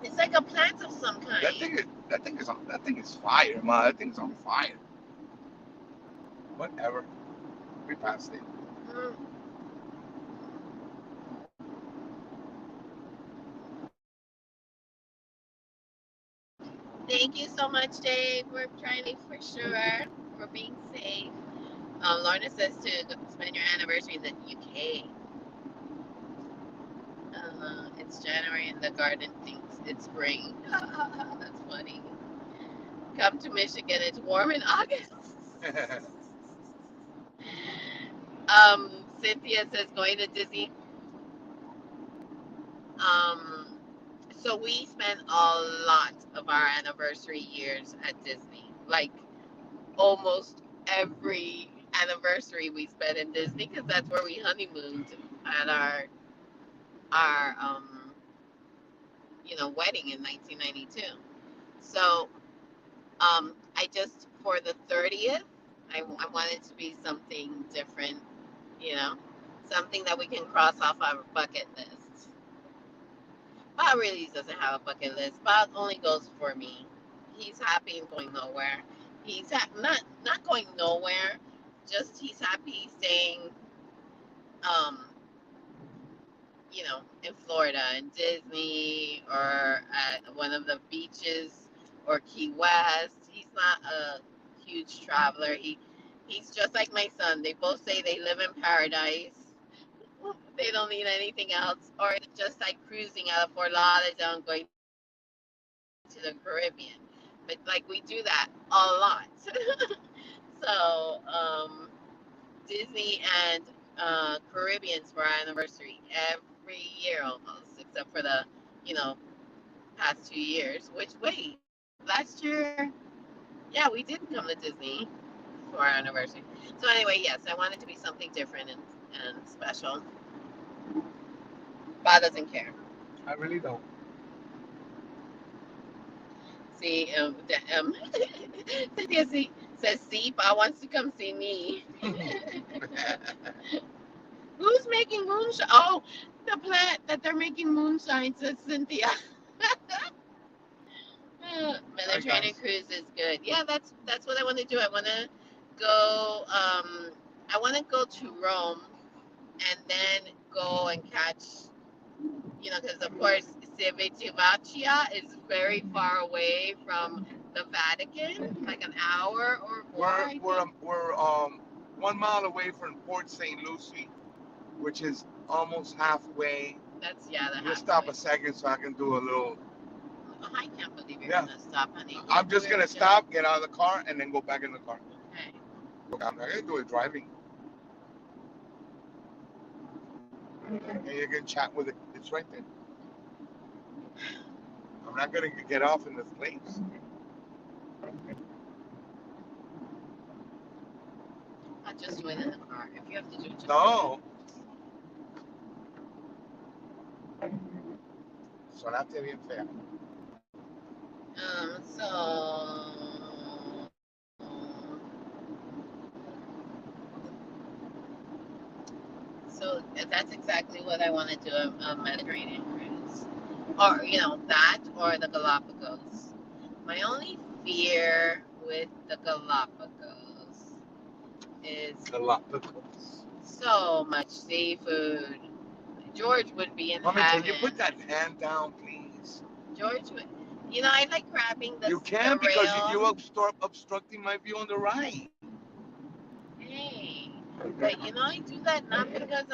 It's like a plant of some kind. That thing is fire, ma. That thing's on fire. Whatever. We passed it. Thank you so much, Dave. We're trying for sure. We're being safe. Lorna says to spend your anniversary in the UK. It's January and the garden thinks it's spring. That's funny. Come to Michigan. It's warm in August. Cynthia says going to Disney. So we spent a lot of our anniversary years at Disney. Like almost every anniversary we spent in Disney because that's where we honeymooned at our wedding in 1992. So I just, for the 30th, I wanted to be something different, something that we can cross off our bucket list. Bob really doesn't have a bucket list. Bob only goes for me. He's happy and going nowhere. He's not going nowhere. Just he's happy staying in Florida, in Disney, or at one of the beaches, or Key West. He's not a huge traveler. He's just like my son. They both say they live in paradise. They don't need anything else, or it's just like cruising out of Fort Lauderdale going to the Caribbean. But like we do that a lot. So Disney and Caribbean's for our anniversary every year almost, except for the, you know, past 2 years. Which wait, last year, yeah, we did come to Disney for our anniversary. So anyway, yes, I want it to be something different and special. Bob doesn't care. I really don't. See, Cynthia says, see, Bob wants to come see me. Who's making moonshine? Oh, the plant that they're making moonshine, says Cynthia. Mediterranean cruise is good. Yeah, that's what I want to do. I want to go. I want to go to Rome, and then go and catch. You know, because of course Civitavecchia is very far away from the Vatican, like an hour or more. We're 1 mile away from Port St. Lucie, which is almost halfway. That's the Just stop a second so I can do a little. Oh, I can't believe you're gonna stop, honey. I'm just gonna stop, get out of the car, and then go back in the car. Okay. I'm not gonna do it driving. And you can chat with it. It's right there. I'm not gonna get off in this place. I'll just do it in the car. If you have to do it, just No. Sonaste bien fea. So that's exactly what I want to do, a Mediterranean cruise. Or, you know, that or the Galapagos. My only fear with the Galapagos is so much seafood. George would be in Mommy, heaven. can you put that hand down, please? George would. You know, I like grabbing the You can the because rail. you obstructing my view on the right. Hey, but you know, I do that not because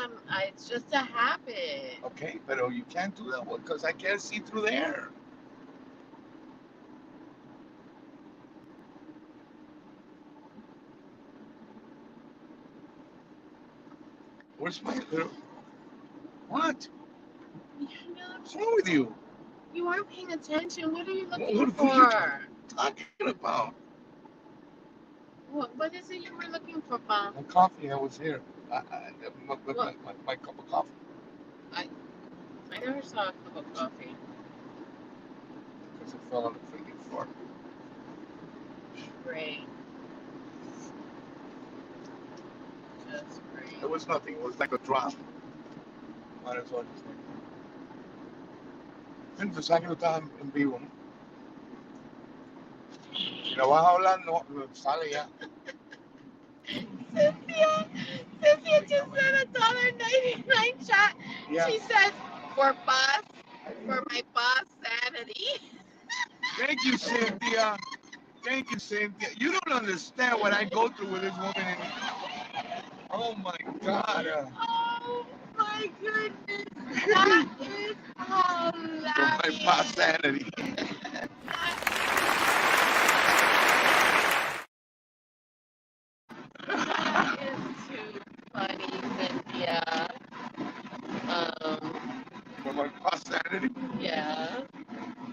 it's just a habit. Okay, but you can't do that because I can't see through there. Where's my little... What? What's wrong with you? You aren't paying attention. What are you looking What for? are you talking about? What is it you were looking for, Bob? The coffee that was here. My cup of coffee. I never saw a cup of coffee. Because it fell on the freaking floor. Great. Just great. It was nothing. It was like a drop. Might as well just like... Pensaba que no estaba en vivo, ¿no? Si no vas a hablar, no sale ya. Cynthia just said $1.99 chat. Yeah. She says, for my boss sanity. Thank you, Cynthia. Thank you, Cynthia. You don't understand what I go through with this woman. Oh my God. Oh my goodness. That is hilarious. For my boss sanity. That is too funny, Cynthia. For my boss sanity. Yeah.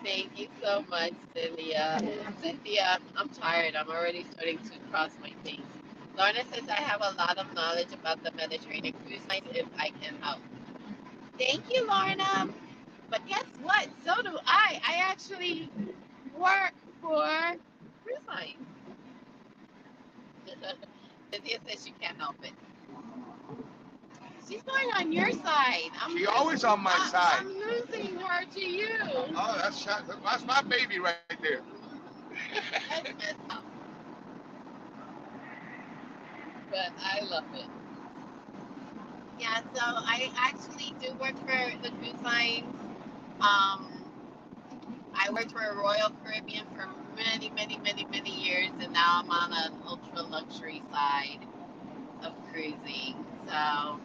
Thank you so much, Cynthia. Cynthia, I'm tired. I'm already starting to cross my things. Lorna says I have a lot of knowledge about the Mediterranean cruise lines if I can help. Thank you, Lorna. But guess what? So do I. I actually work for cruise lines. Cynthia says she can't help it. She's going on your side. She's always on my side. I'm losing her to you. Oh, that's my baby right there. That's messed up. But I love it. Yeah, Yeah, so I actually do work for the cruise lines. Um, I worked for Royal Caribbean for many, many, many, many years, and now I'm on an ultra luxury side of cruising. So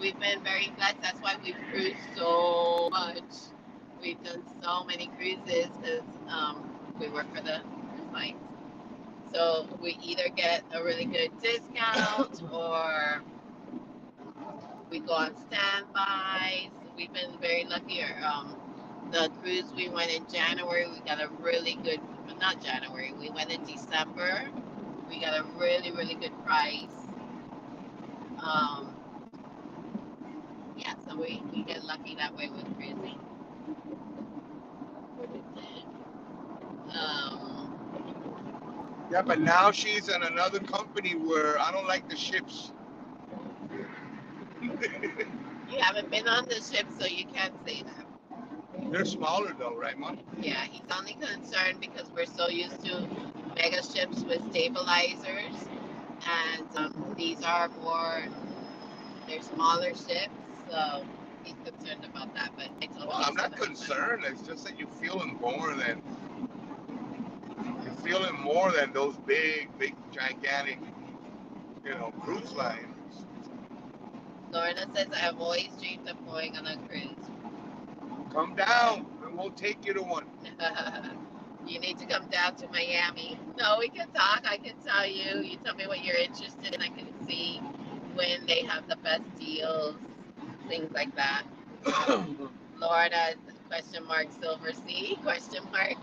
we've been very blessed. That's why we've cruised so much. We've done so many cruises because we work for the cruise lines. So we either get a really good discount or we go on standby. So we've been very lucky. The cruise we went in January, we got a really good, not January, we went in December. We got a really, really good price. Um, yeah, so we get lucky that way with cruising. Um, Yeah, but now she's in another company where I don't like the ships. you haven't been on the ship, so you can't say that. They're smaller though, right, Mom? Yeah, he's only concerned because we're so used to mega ships with stabilizers, and these are more, they're smaller ships, so he's concerned about that. But I told Well, him I'm not concerned. It's just that you're feeling more than those big, gigantic, cruise lines. Lorna says, I've always dreamed of going on a cruise. Come down, and we'll take you to one. You need to come down to Miami. No, we can talk. I can tell you. You tell me what you're interested in. I can see when they have the best deals, things like that. Florida, question mark, Silver Sea, question mark.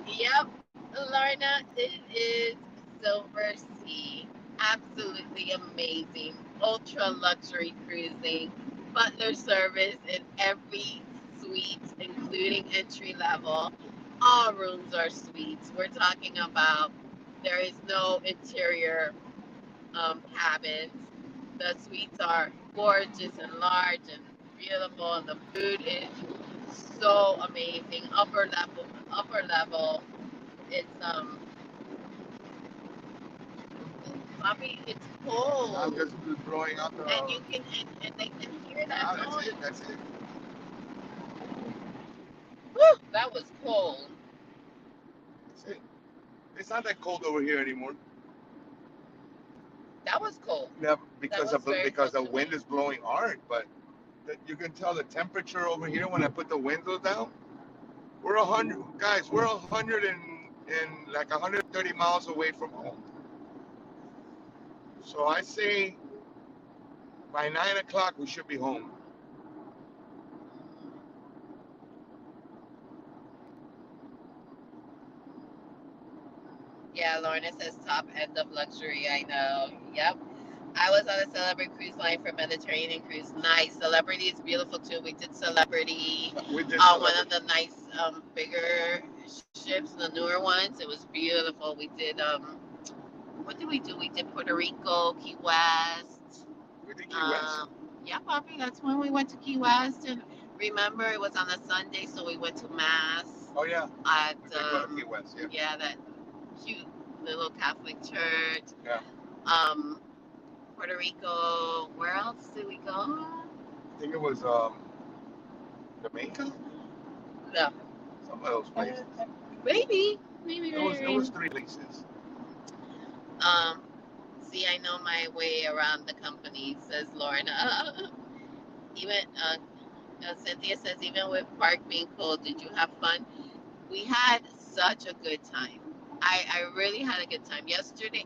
Yep, Lorna, it is Silver Sea. Absolutely amazing. Ultra luxury cruising. Butler service in every suite, including entry level. All rooms are suites. We're talking about there is no interior cabins. The suites are gorgeous and large and beautiful, and the food is so amazing. Upper level. It's Bobby, it's cold. I'm just blowing out the. And you can and they can hear that noise. That's it. Whew, that was cold. That's it. It's not that cold over here anymore. That was cold. Yeah, because the cold wind is blowing hard, but you can tell the temperature over here when I put the windows down. We're 100 guys. We're 100 and like 130 miles away from home. So I say by 9 o'clock we should be home. Yeah, Lorna says top end of luxury. I know. Yep. I was on a Celebrity cruise line for Mediterranean cruise. Nice. Celebrity is beautiful too. We did Celebrity. One of the nice bigger ships, the newer ones. It was beautiful. We did what did we do? We did Puerto Rico, Key West. We did Key West. Yeah, Bobby, that's when we went to Key West, and remember it was on a Sunday, so we went to mass. Oh yeah. At Key West, yeah. Yeah, that cute little Catholic church. Yeah. Puerto Rico. Where else did we go? I think it was Jamaica. No. Some of those places. Maybe. It was 3 places. See, I know my way around the company, says Lorna. Even Cynthia says, even with park being cold, did you have fun? We had such a good time. I really had a good time yesterday.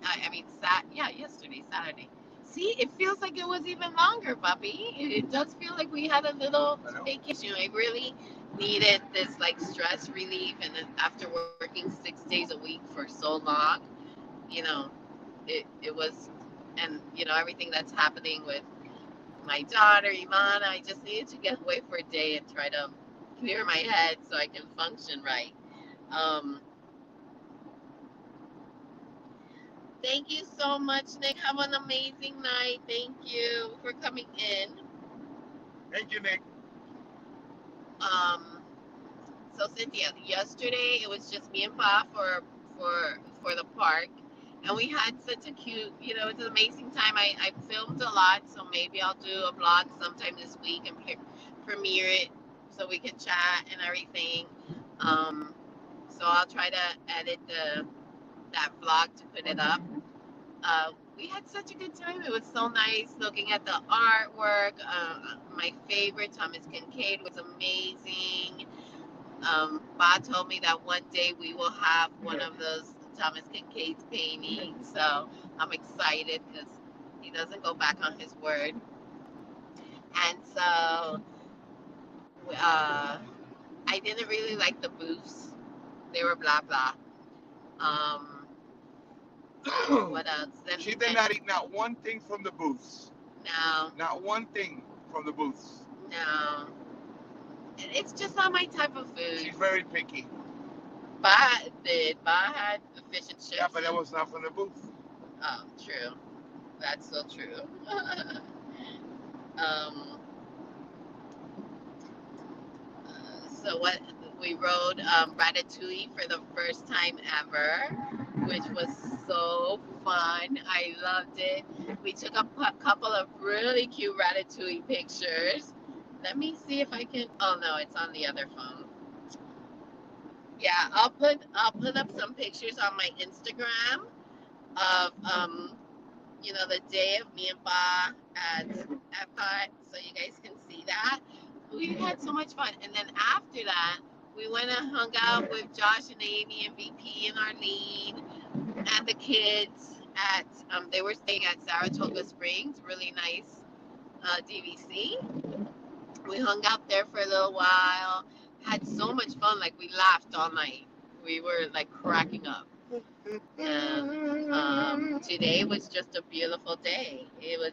Yesterday, Saturday. See, it feels like it was even longer, Bobby. It does feel like we had a little vacation. I really needed this like stress relief, and then after working 6 days a week for so long, it was, and everything that's happening with my daughter Imana, I just needed to get away for a day and try to clear my head so I can function right. Thank you so much, Nick. Have an amazing night. Thank you for coming in. Thank you, Nick. So Cynthia, yesterday it was just me and Pa for the park, And we had such a cute, it's an amazing time. I filmed a lot, so maybe I'll do a vlog sometime this week and premiere it so we can chat and everything. Um, so I'll try to edit that vlog to put it up. We had such a good time. It was so nice looking at the artwork. My favorite, Thomas Kincaid, was amazing. Ba told me that one day we will have one of those Thomas Kincaid's paintings. So I'm excited because he doesn't go back on his word. And so I didn't really like the booths. They were blah blah. What else? Then She did not eat not one thing from the booths. no, Not one thing from the booths. no. It's just not my type of She's food. very picky. Ba had the fish and chips. Yeah, but that was not from the booth. Oh, true. That's so true. um, so what we rode Ratatouille for the first time ever, which was so fun. I loved it. We took a couple of really cute Ratatouille pictures. Let me see if I can. Oh no, it's on the other phone. Yeah, I'll put up some pictures on my Instagram of the day of me and Ba at Epcot, so you guys can see that. We had so much fun, and then after that, we went and hung out with Josh and Amy and VP and Arlene and the kids at. They were staying at Saratoga Springs, really nice DVC. We hung out there for a little while, had so much fun. Like we laughed all night. We were like cracking up. And today was just a beautiful day. It was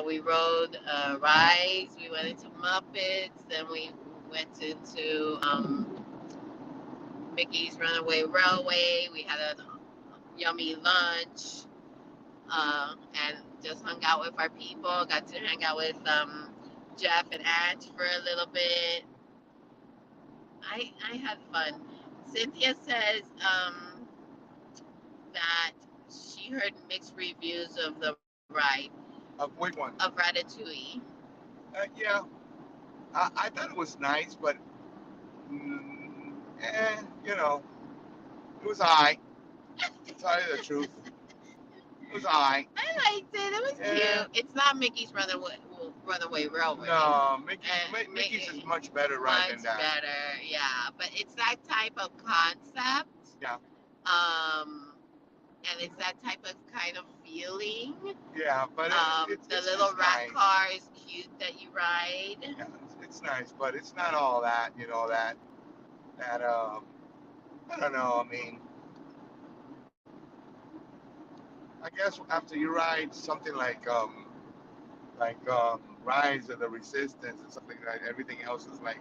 we rode Rise. We went into Muppets. Then we went into Mickey's Runaway Railway. We had a yummy lunch and just hung out with our people. Got to hang out with Jeff and Ange for a little bit. I had fun. Cynthia says that she heard mixed reviews of the ride Of which one? of Ratatouille. Yeah, I thought it was nice, but it was alright. To tell you the truth, it was alright. I liked it. It was Yeah. cute. It's not Mickey's Runaway Railway. No, Uh, Mickey's Mickey- is much better ride Much than that. better, yeah. But it's that type of concept. Yeah. And it's that type of kind of feeling. Yeah, but The it's little just rat nice. car is cute that you ride. Yeah, it's nice, but it's not all that. I don't know. I mean, I guess after you ride something like Rise of the Resistance and something like that, everything else is like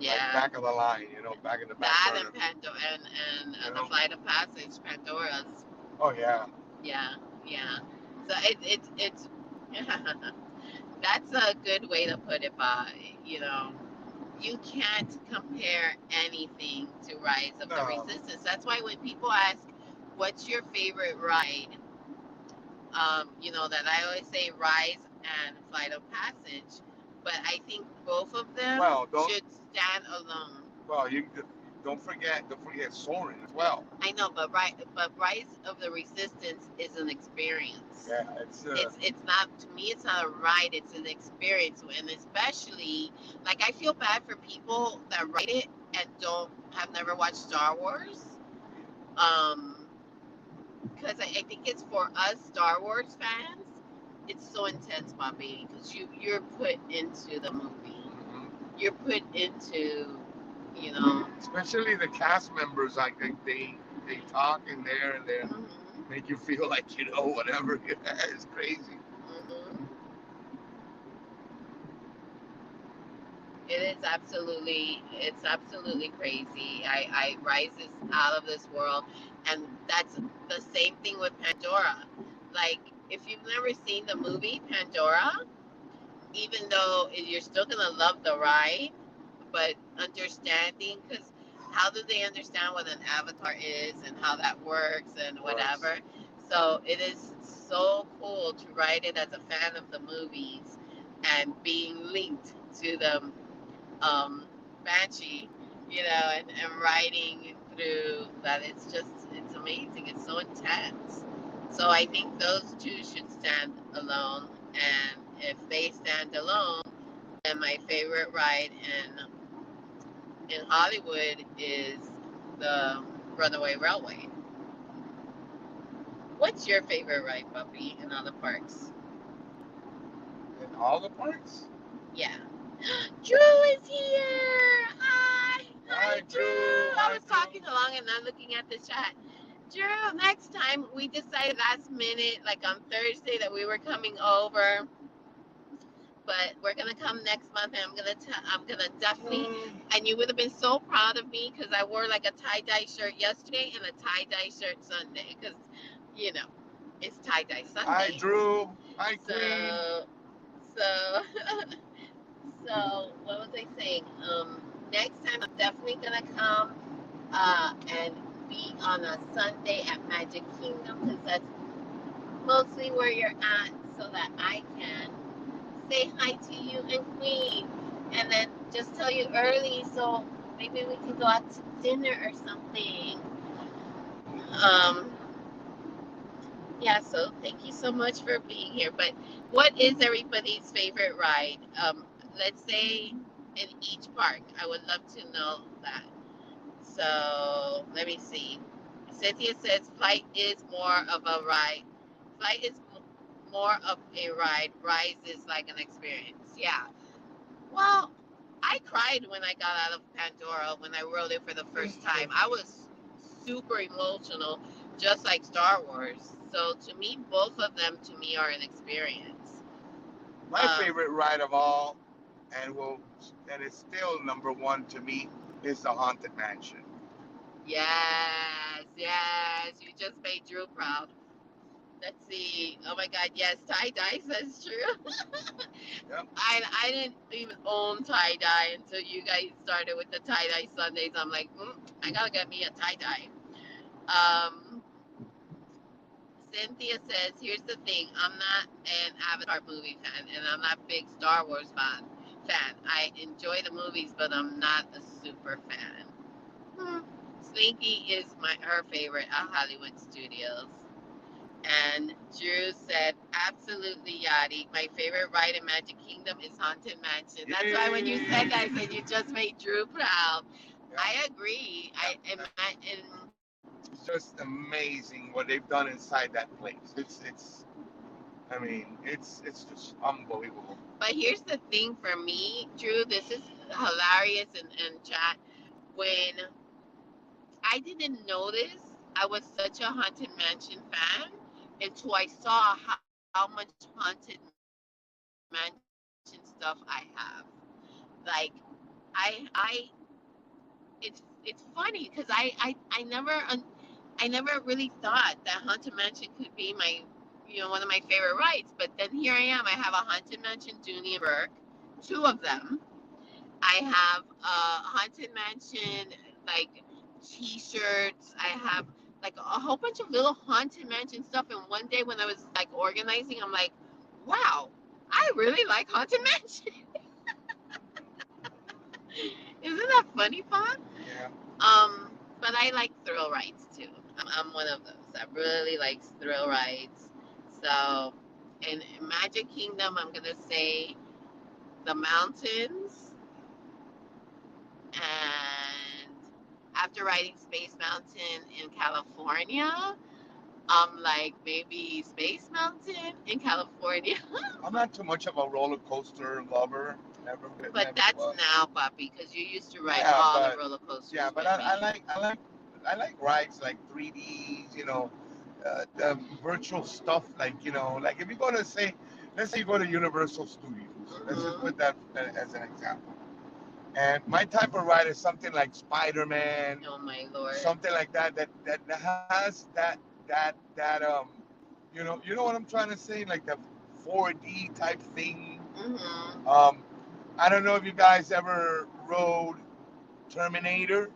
Yeah. back of the line, back in the back That burner. and Pandora and You the know? Flight of Passage, Pandora's. Oh yeah. Yeah, yeah. So it's that's a good way to put it. By you can't compare anything to Rise of the No. Resistance. That's why when people ask, "What's your favorite ride?" That I always say Rise and Flight of Passage, but I think both of them Well, should stand alone. Well, you don't forget Soaring as well. I know, but Rise of the Resistance is an experience. Yeah, It's not, to me, it's not a ride, it's an experience. And especially, like, I feel bad for people that ride it and have never watched Star Wars. Because I think it's for us Star Wars fans, it's so intense, Bobby, because you're put into the movie. Mhm. You're put into, Especially the cast members, like they talk in there and they mhm, make you feel like whatever. It's crazy. mhm. It's absolutely crazy. Rise is out of this world, and that's the same thing with Pandora. Like, if you've never seen the movie Pandora, even though you're still gonna love the ride, but understanding, because how do they understand what an avatar is and how that works and Works. whatever. So it is so cool to write it as a fan of the movies and being linked to the Banshee, and writing through that. It's amazing. It's so intense. So I think those two should stand alone. And if they stand alone, then my favorite ride in Hollywood is the Runaway Railway. What's your favorite ride, Puppy, in all the parks? In all the parks? Yeah. Drew is here. Hi, Hi, Drew. Drew. I Hi, was Drew. talking along and not looking at the chat. Drew, next time we decided last minute, like on Thursday, that we were coming over, but we're gonna come next month, and I'm gonna definitely. And you would have been so proud of me because I wore like a tie dye shirt yesterday and a tie dye shirt Sunday because, you know, it's tie dye Hi, Sunday. Drew. Hi, Queen. So, so, so what was I saying? Next time I'm definitely gonna come and be on a Sunday at Magic Kingdom because that's mostly where you're at, so that I can say hi to you and Queen, and then just tell you early so maybe we can go out to dinner or something. Um, yeah. So thank you so much for being here. But what is everybody's favorite ride? Let's say in each park. I would love to know that. So let me see. Cynthia says flight is more of a ride. Flight is more of a ride. Rise is like an experience. Yeah. Well, I cried when I got out of Pandora when I rode it for the first time. I was super emotional, just like Star Wars. So to me, both of them to me are an experience. My favorite ride of all, and it's still number one to me, is the Haunted Mansion. Yes, yes. You just made Drew proud. Let's see. Oh my God, yes, tie dye says true. Yep. I didn't even own tie dye until you guys started with the tie dye Sundays. I'm like, I gotta get me a tie dye. Um, Cynthia says, here's the thing. I'm not an Avatar movie fan, and I'm not a big Star Wars fan. I enjoy the movies, but I'm not a super fan. Slinky is her favorite at Hollywood Studios. And Drew said, absolutely, Yachty. My favorite ride in Magic Kingdom is Haunted Mansion. That's why when you said that, I said you just made Drew proud. Yep. I agree. Yep. It's just amazing what they've done inside that place. It's just unbelievable. But here's the thing for me, Drew, this is hilarious and chat. When I didn't notice I was such a Haunted Mansion fan until I saw how much Haunted Mansion stuff I have. Like, I it's funny because I never really thought that Haunted Mansion could be my, one of my favorite rides. But then here I am. I have a Haunted Mansion Dooney and Burke, two of them. I have a Haunted Mansion like T-shirts. I have like a whole bunch of little Haunted Mansion stuff. And one day when I was like organizing, I'm like, wow, I really like Haunted Mansion. Isn't that funny, Pop? Yeah. But I like thrill rides too. I'm one of those. I really like thrill rides. So, in Magic Kingdom, I'm gonna say the mountains, and after riding Space Mountain in California, I'm like maybe Space Mountain in California. I'm not too much of a roller coaster lover. Never. But that's was. now, Poppy, because you used to ride Yeah, all but the roller coasters. yeah, but with me. I like rides like 3Ds. The virtual stuff. Like if you're gonna say, let's say you go to Universal Studios. Let's just put that as an example. And my type of ride is something like Spider-Man, Oh my Lord. something like that has you know what I'm trying to say, like the 4D type thing. Mm-hmm. I don't know if you guys ever rode Terminator.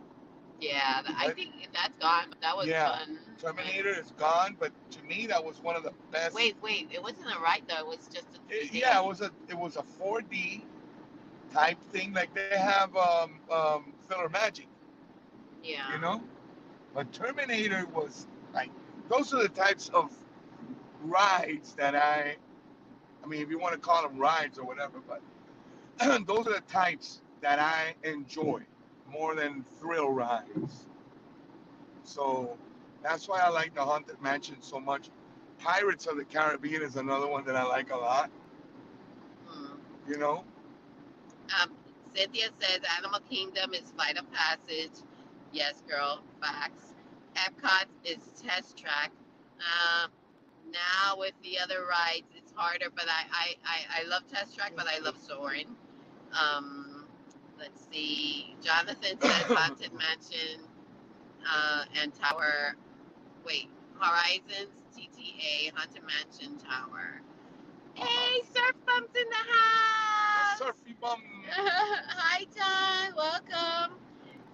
Yeah, I But think that's gone, but that was yeah, fun. Terminator is gone, but to me that was one of the best. Wait, it wasn't a ride though. It was just a Yeah, 3D. it was a 4D type thing like they have Filler Magic, you Yeah. know. But Terminator was like those are the types of rides that I mean, if you want to call them rides or whatever, but those are the types that I enjoy more than thrill rides. So that's why I like the Haunted Mansion so much. Pirates of the Caribbean is another one that I like a lot. Hmm. You know, Um, Cynthia says Animal Kingdom is Flight of Passage. Yes, girl, facts. Epcot is Test Track. Um, now with the other rides, it's harder, but I love Test Track, but I love Soarin'. Um, let's see. Jonathan says Haunted Mansion and Tower. Wait, Horizons, TTA, Haunted Mansion, Tower. Hey, Surf Bumps in the the house! Surfy Bum. Hi, John. Welcome.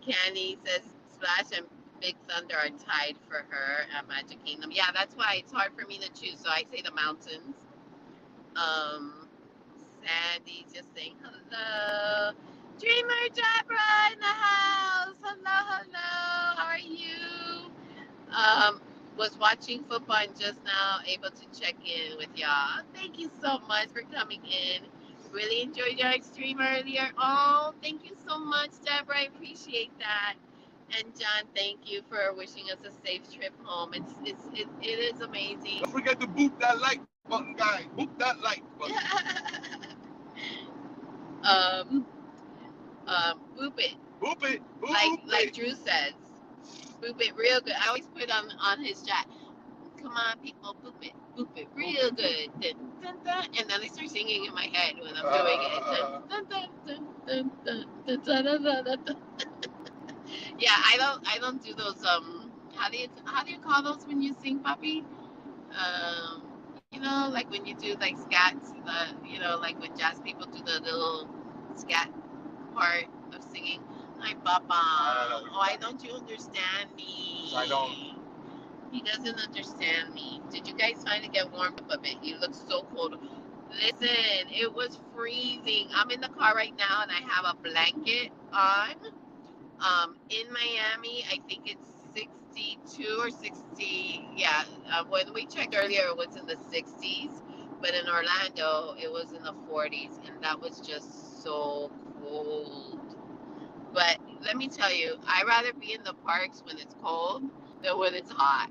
Candy says Splash and Big Thunder are tied for her at Magic Kingdom. Yeah, that's why it's hard for me to choose. So I say the mountains. Um, Sandy just saying hello. Dreamer Jabra in the house. Hello, hello. How are you? Was watching football and just now able to check in with y'all. Thank you so much for coming in. Really enjoyed your stream earlier. Oh, thank you so much, Deborah. I appreciate that. And John, thank you for wishing us a safe trip home. It is amazing. Don't forget to boop that like button, guys. Boop that like button. um, boop it. Boop it. Boop Like it. Drew says. Boop it real good. I always put on his chat. Come on, people, boop it real good. Dun, dun, dun. And then I start singing in my head when I'm doing it. Dun, dun, dun, dun, dun, dun, dun, dun, dun, dun, dun. Yeah, I don't do those how do you call those when you sing, puppy? Um, like when you do like scats, like when jazz people do the little scat part of singing. Like Papa. I don't know. Why don't you understand me? I don't. He doesn't understand me. Did you guys finally get warmed up a bit? You look so cold. Listen, it was freezing. I'm in the car right now and I have a blanket on. In Miami, I think it's 62 or 60. Yeah, when we checked earlier, it was in the 60s. But in Orlando, it was in the 40s. And that was just so cold. But let me tell you, I'd rather be in the parks when it's cold than when it's hot.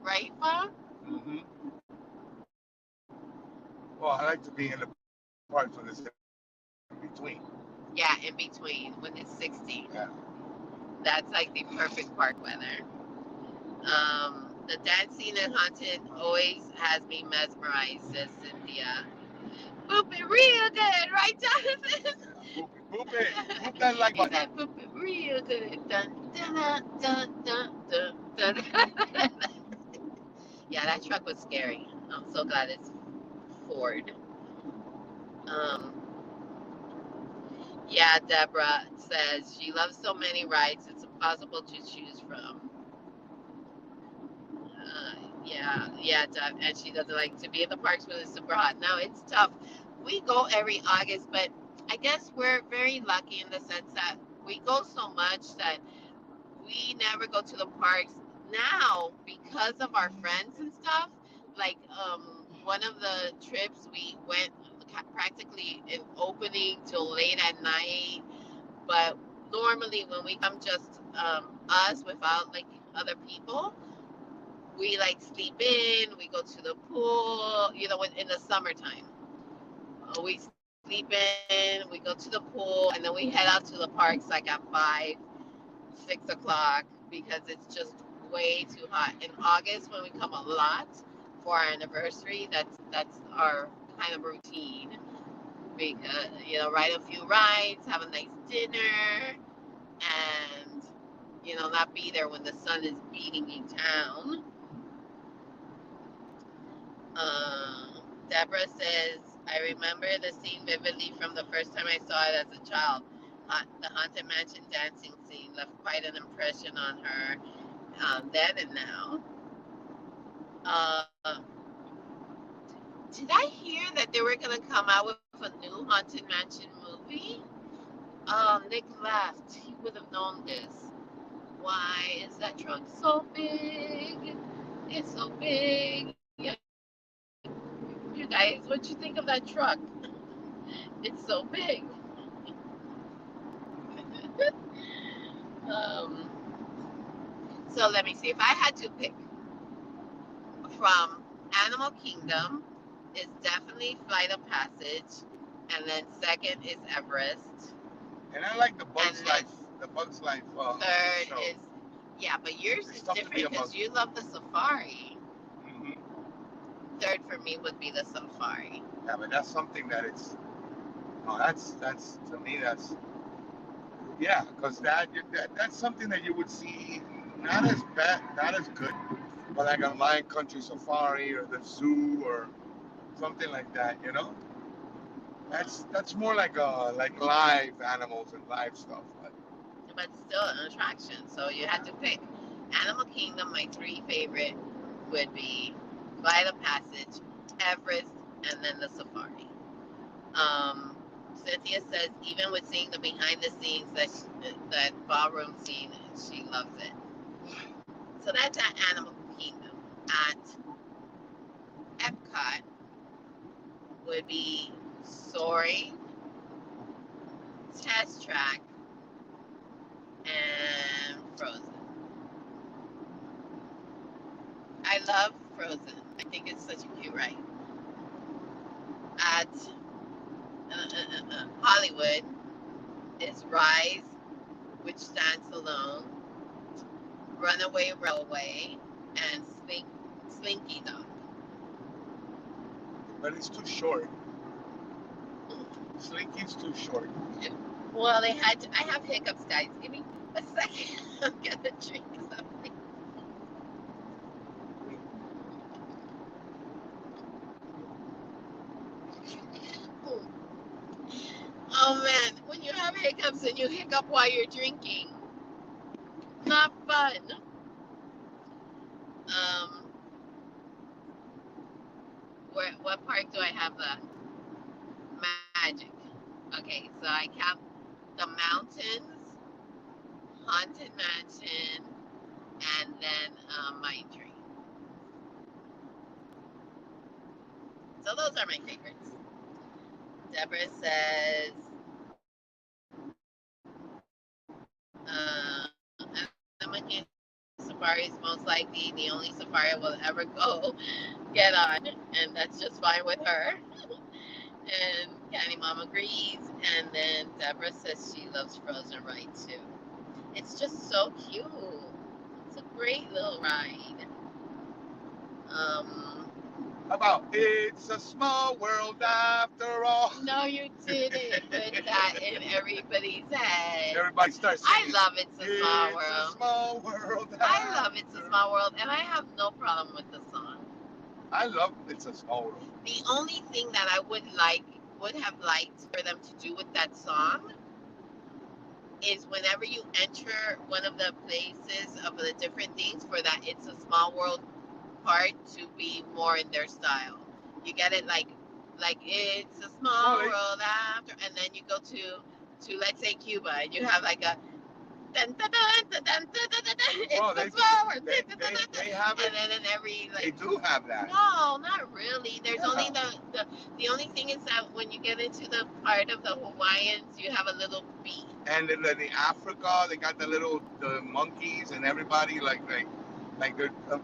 Right, Mom? Mm-hmm. Well, I like to be in the parts when it's in between. Yeah, in between when it's 60. Yeah. That's like the perfect park weather. The dance scene in Haunted always has me mesmerized, says Cynthia. Boop it real good, right, Jonathan? Boop it. Boop it. Boop that like He button. said boop it real good. Dun, dun, dun, dun, dun, dun. Yeah, that truck was scary. I'm so glad it's Ford. Um, yeah, Deborah says she loves so many rides, it's impossible to choose from. Yeah, Deb, and she doesn't like to be in the parks when it's super hot. No, it's tough. We go every August, but I guess we're very lucky in the sense that we go so much that we never go to the parks now because of our friends and stuff. Like one of the trips we went practically in opening till late at night, but normally when we come just us without like other people, we like sleep in, we go to the pool, in the summertime. We sleep in, we go to the pool, and then we head out to the parks like at 5, 6 o'clock because it's just way too hot. In August, when we come a lot for our anniversary, that's our kind of routine. Because ride a few rides, have a nice dinner, and not be there when the sun is beating you down. Deborah says, I remember the scene vividly from the first time I saw it as a child. The Haunted Mansion dancing scene left quite an impression on her then and now. Uh, did I hear that they were going to come out with a new Haunted Mansion movie? Nick laughed. He would have known this. Why is that truck so big? It's so big. You guys, what you think of that truck? It's so big. um, so let me see. If I had to pick from Animal Kingdom, is definitely Flight of Passage, and then second is Everest. And I like the Bugs And Life. The Bugs Life. third show. is, yeah, but yours There's is stuff to be different because among. you love the safari. Hmm. Third for me would be the safari. Yeah, but that's something that it's. Oh, that's to me that's. Yeah, because that's something that you would see not as bad, not as good, but like a Lion Country Safari or the zoo or something like that. You know, that's more like live animals and live stuff. But still an attraction. So you had to pick. Animal Kingdom, my three favorite would be Flight of Passage, Everest, and then the safari. Cynthia says even with seeing the behind the scenes that ballroom scene, she loves it. So that's at Animal Kingdom. At Epcot would be Soaring, Test Track, and Frozen. I love Frozen. I think it's such a cute ride. At Hollywood is Rise, which stands alone, Runaway Railway, and Slinky Dog. But it's too short. Slinky's too short. Well, I have hiccups, guys. Give me a second. I'm gonna drink something. Oh man, when you have hiccups and you hiccup while you're drinking, not fun. What park do I have the magic? Okay, so I have the mountains, Haunted Mansion, and then Mine Train. So those are my favorites. Deborah says, Animal Safari is most likely the only safari I will ever go get on, and that's just fine with her. And Candy Mom agrees. And then Deborah says she loves Frozen Ride too. It's just so cute. It's a great little ride. How about It's a Small World After All? No, you didn't put that in everybody's head. Everybody starts singing. I love It's a Small It's World. a small world. I love It's a Small World, and I have no problem with the song. I love It's a Small World. The only thing that I would have liked for them to do with that song is whenever you enter one of the places of the different things for that It's a Small World part to be more in their style. You get it like It's a Small World after, and then you go to let's say Cuba and you have like a dun, dun, dun, dun, dun, dun, dun, dun, it's a small world. They have it. And then in every They do have that. No, not really. There's only the only thing is that when you get into the part of the Hawaiians, you have a little beat. And in the Africa, they got the monkeys and everybody like they're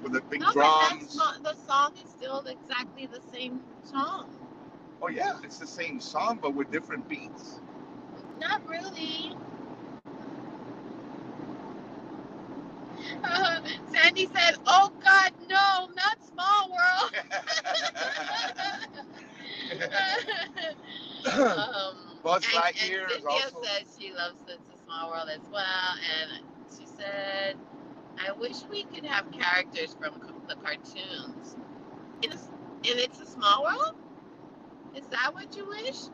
with the big drums. But the song is still exactly the same song. Oh yeah, it's the same song but with different beats. Not really. Sandy said, "Oh God, no, not Small World." Buzz Lightyear and is also. Cynthia says she loves It's a Small World as well, and she said, "I wish we could have characters from the cartoons in It's a Small World." Is that what you wish?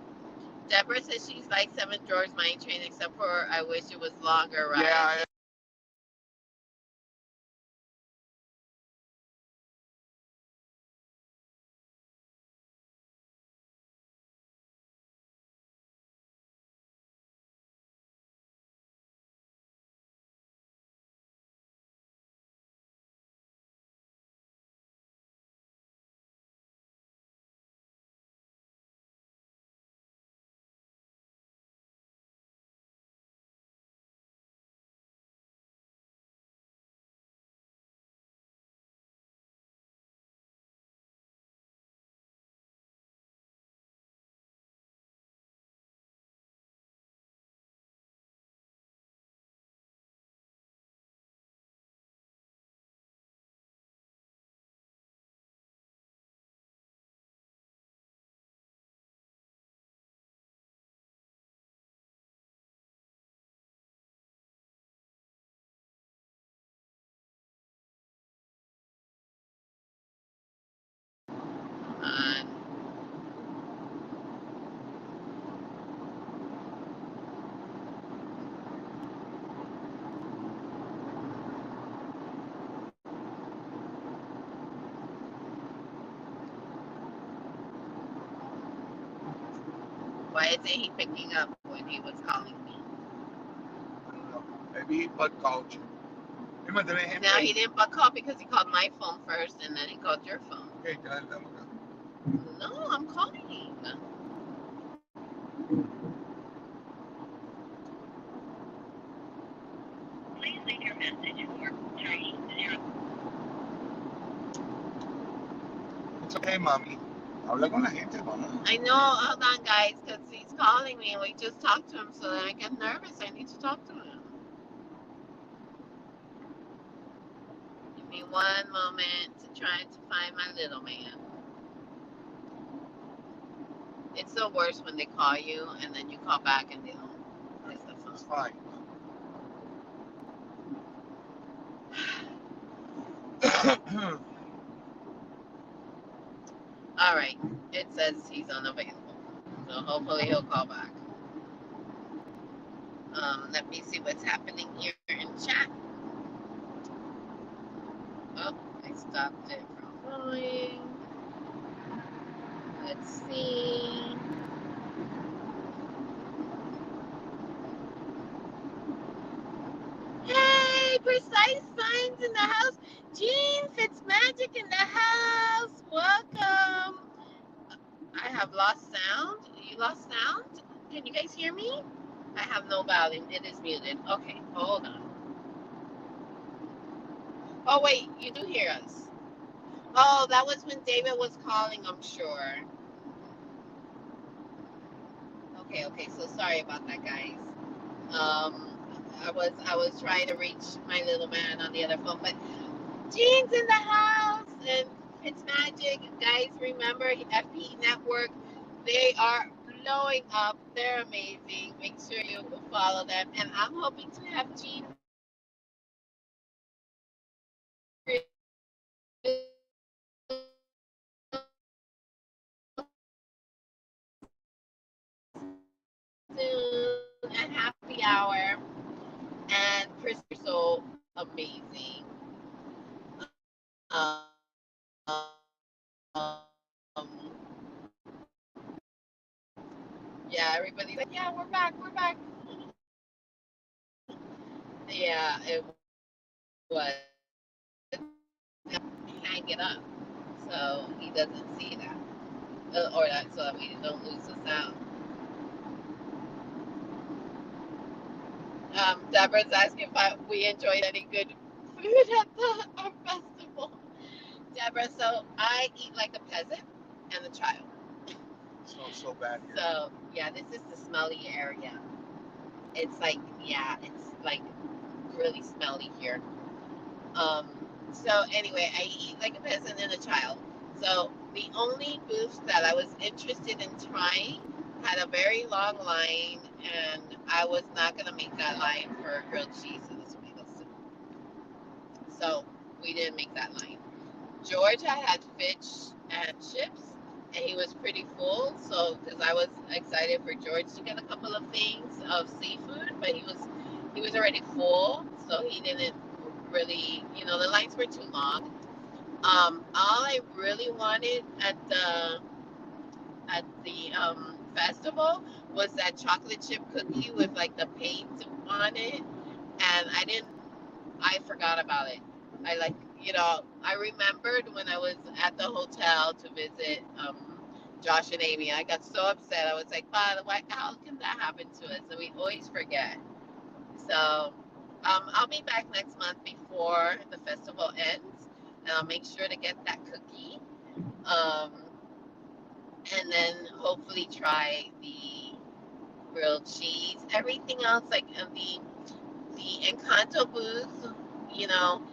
Deborah says she's like 7 drawers mine train, except for I wish it was longer, right? Yeah, Uh, why isn't he picking up when he was calling me? I don't know. Maybe he butt called you. ¿Qué me tenés, gente? No, he didn't but call because he called my phone first and then he called your phone. Okay, ya le damos acá. No, I'm calling. Please leave your message for 30. It's okay, mami. Habla con la gente, mamá. I know, hold on, guys, because he's calling me and we just talked to him, so then I get nervous. I need to talk to him. Give me one moment to try to find my little man. It's the worst when they call you and then you call back and they don't place the phone. It's fine. All right, it says he's unavailable, so hopefully he'll call back. Let me see what's happening here in chat. Oh, I stopped it from going. Let's see. Hey, Precise Signs in the house. Jean Fitzmagic in the house. Welcome. I have lost sound. You lost sound? Can you guys hear me? I have no volume. It is muted. Okay, hold on. Oh, wait, you do hear us. Oh, that was when David was calling, I'm sure. Okay, so sorry about that, guys. I was trying to reach my little man on the other phone, but Jean's in the house and it's magic. Guys, remember FP Network, they are blowing up. They're amazing. Make sure you follow them. And I'm hoping to have Jean soon at happy hour. And Chris is so amazing. Um, yeah, everybody's like, yeah, we're back. Yeah, it was. Hang it up so he doesn't see that, or that so that we don't lose the sound. Deborah's asking if we enjoyed any good food at our festival. Deborah, so I eat like a peasant and a child. It smells so bad here. So yeah, this is the smelly area. It's like really smelly here. So anyway, I eat like a peasant and a child. So the only booth that I was interested in trying had a very long line, and I was not going to make that line for grilled cheese and the tomato soup. So we didn't make that line. Georgia had fish and chips, and he was pretty pretty full. So because I was excited for George to get a couple of things of seafood, but he was already full, so he didn't really. The lines were too long. All I really wanted at the festival was that chocolate chip cookie with like the paint on it, and I forgot about it. I remembered when I was at the hotel to visit Josh and Amy. I got so upset. I was like, "Father, how can that happen to us?" And we always forget. So I'll be back next month before the festival ends, and I'll make sure to get that cookie. Um, and then hopefully try the grilled cheese. Everything else, like the Encanto booth, you know,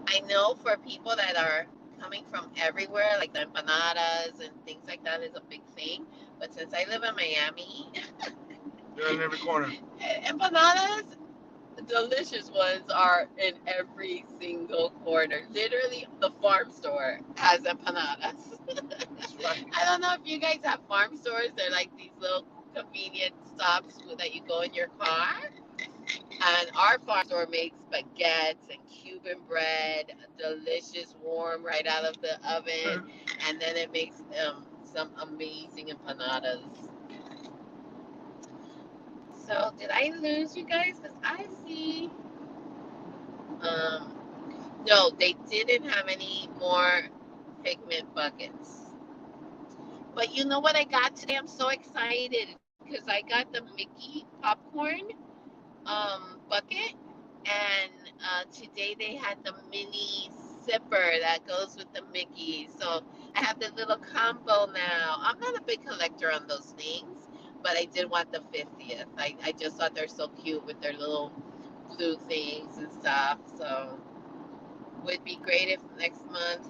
I know for people that are coming from everywhere, like the empanadas and things like that is a big thing. But since I live in Miami, They're in every corner. empanadas, delicious ones, are in every single corner. Literally, the farm store has empanadas. That's right. I don't know if you guys have farm stores. They're like these little convenient stops that you go in your car. And our farm store makes baguettes and Cuban bread, delicious, warm, right out of the oven. And then it makes some amazing empanadas. So, did I lose you guys? Because I see. Um, no, they didn't have any more pigment buckets. But you know what I got today? I'm so excited because I got the Mickey popcorn bucket, and today they had the mini sipper that goes with the Mickey. So I have the little combo now. I'm not a big collector on those things, but I did want the 50th. I just thought they're so cute with their little blue things and stuff. So would be great if next month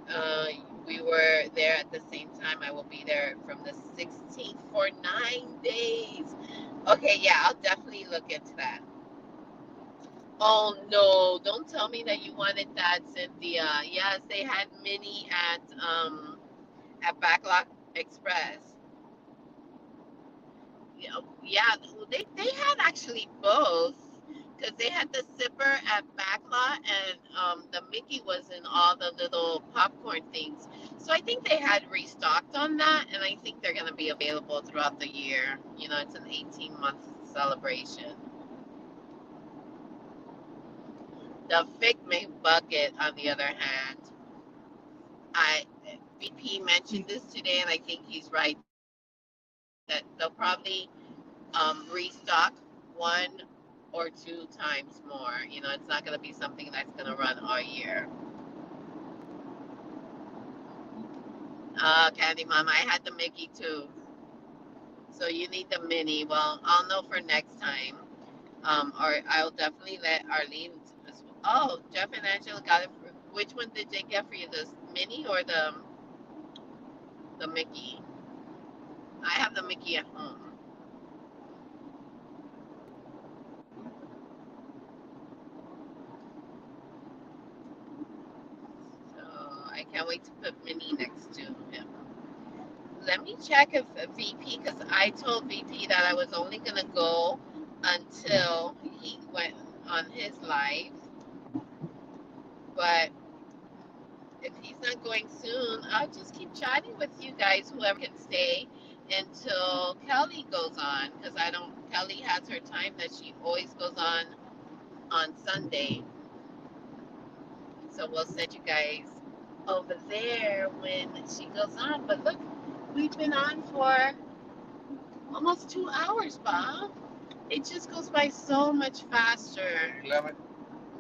uh, we were there at the same time. I will be there from the 16th for 9 days. Okay, yeah, I'll definitely look into that. Oh no, don't tell me that you wanted that, Cynthia. Yes, they had mini at Backlot Express. Yeah, they had actually both because they had the zipper at Backlot, and the Mickey was in all the little popcorn things. So I think they had restocked on that, and I think they're going to be available throughout the year. It's an 18-month celebration. The Figment bucket, on the other hand, I VP mentioned this today, and I think he's right that they'll probably restock one or two times more. It's not going to be something that's going to run all year. Candy Mom, I had the Mickey too. So you need the mini. Well, I'll know for next time. Or I'll definitely let Arlene. Oh, Jeff and Angela got it. Which one did they get for you? The mini or the Mickey? I have the Mickey at home. So I can't wait to put Minnie next to him. Let me check if VP, because I told VP that I was only going to go until he went on his live. But if he's not going soon, I'll just keep chatting with you guys, whoever can stay until Kelly goes on, because Kelly has her time that she always goes on Sunday. So we'll send you guys over there when she goes on. But look, we've been on for almost 2 hours, Bob. It just goes by so much faster.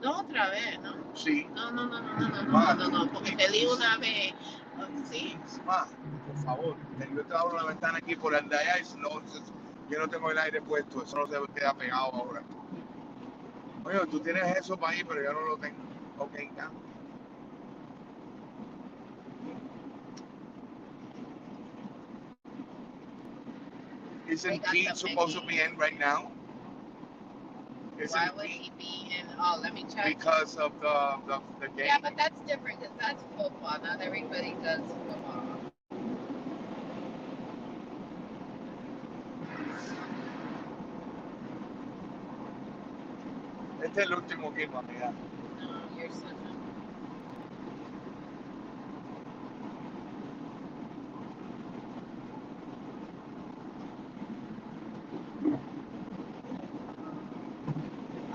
No, otra vez, ¿no? Sí. No, porque te di una vez. ¿Sí? Ma, por favor, yo te abro la ventana aquí por el de allá y si no, yo no tengo el aire puesto, eso no se queda pegado ahora. Oye, tú tienes eso para ahí, pero yo no lo tengo. Ok, ya. Isn't Pete supposed to be in right now? Why would he be in? Oh, let me check. Because of the game. Yeah, but that's different because that's football. Not everybody does football. Este es el último game, amiga. No, you're such a...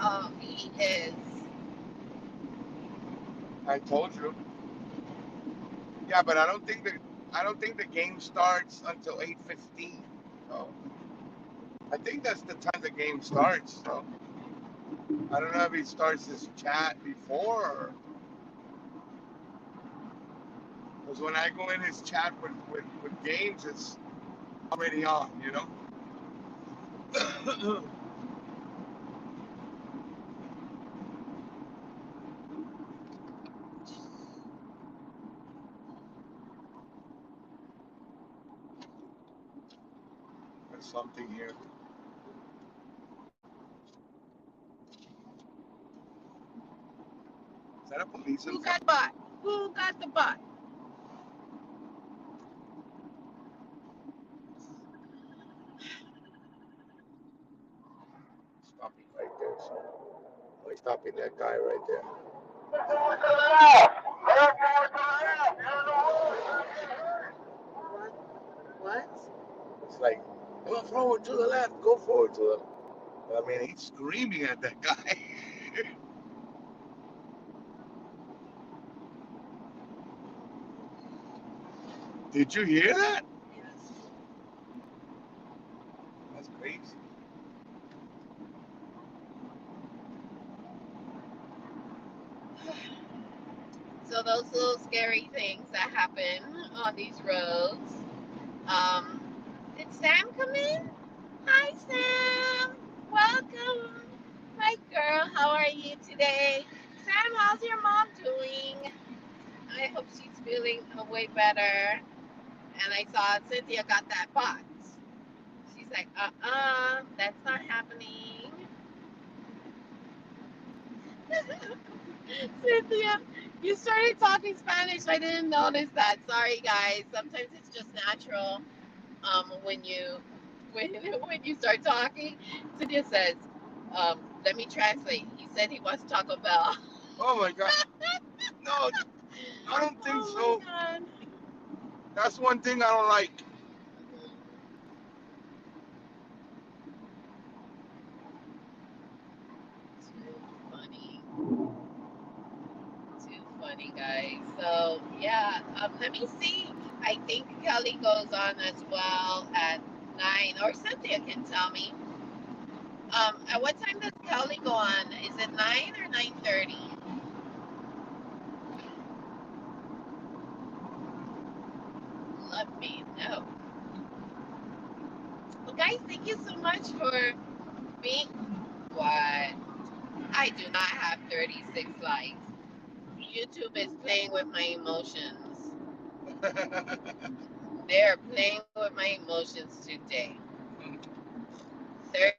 Oh, he is. I told you. Yeah, but I don't think the game starts until 8:15. So I think that's the time the game starts. So I don't know if he starts his chat before, because when I go in his chat with games, it's already on. You know. There's something here. Is that a police Who enforcement? got bought? Who got the bot? Stopping right there. So we're stopping that guy right there. What? It's like, go forward to the left, go forward to the. I mean, he's screaming at that guy. Did you hear that? Yes. That's crazy. So those little scary things that happen on these roads. Did Sam come in? Hi, Sam. Welcome, my girl. How are you today? Sam, how's your mom doing? I hope she's feeling way better. And I saw Cynthia got that box. She's like, that's not happening. Cynthia, you started talking Spanish. I didn't notice that. Sorry, guys. Sometimes it's just natural. When you start talking, Cynthia says, "Let me translate." He said he wants Taco Bell. Oh my God. No, I don't think Oh so. my God. That's one thing I don't like. Too funny. Too funny, guys. So yeah, let me see. I think Kelly goes on as well at 9, or Cynthia can tell me. At what time does Kelly go on? Is it 9 or 9:30? Let me know. Well, guys, thank you so much for being. What? I do not have 36 likes. YouTube is playing with my emotions. They're playing with my emotions today. 30there.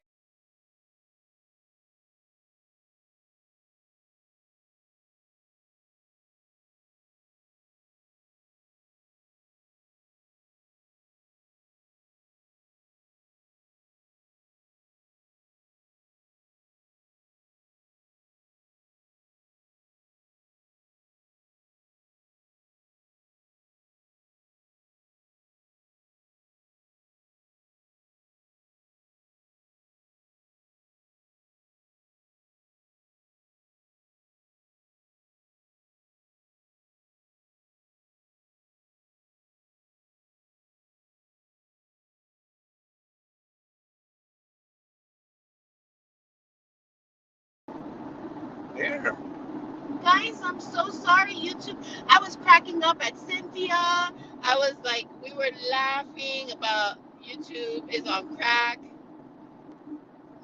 Guys, I'm so sorry, YouTube. I was cracking up at Cynthia. I was like, we were laughing about YouTube is on crack.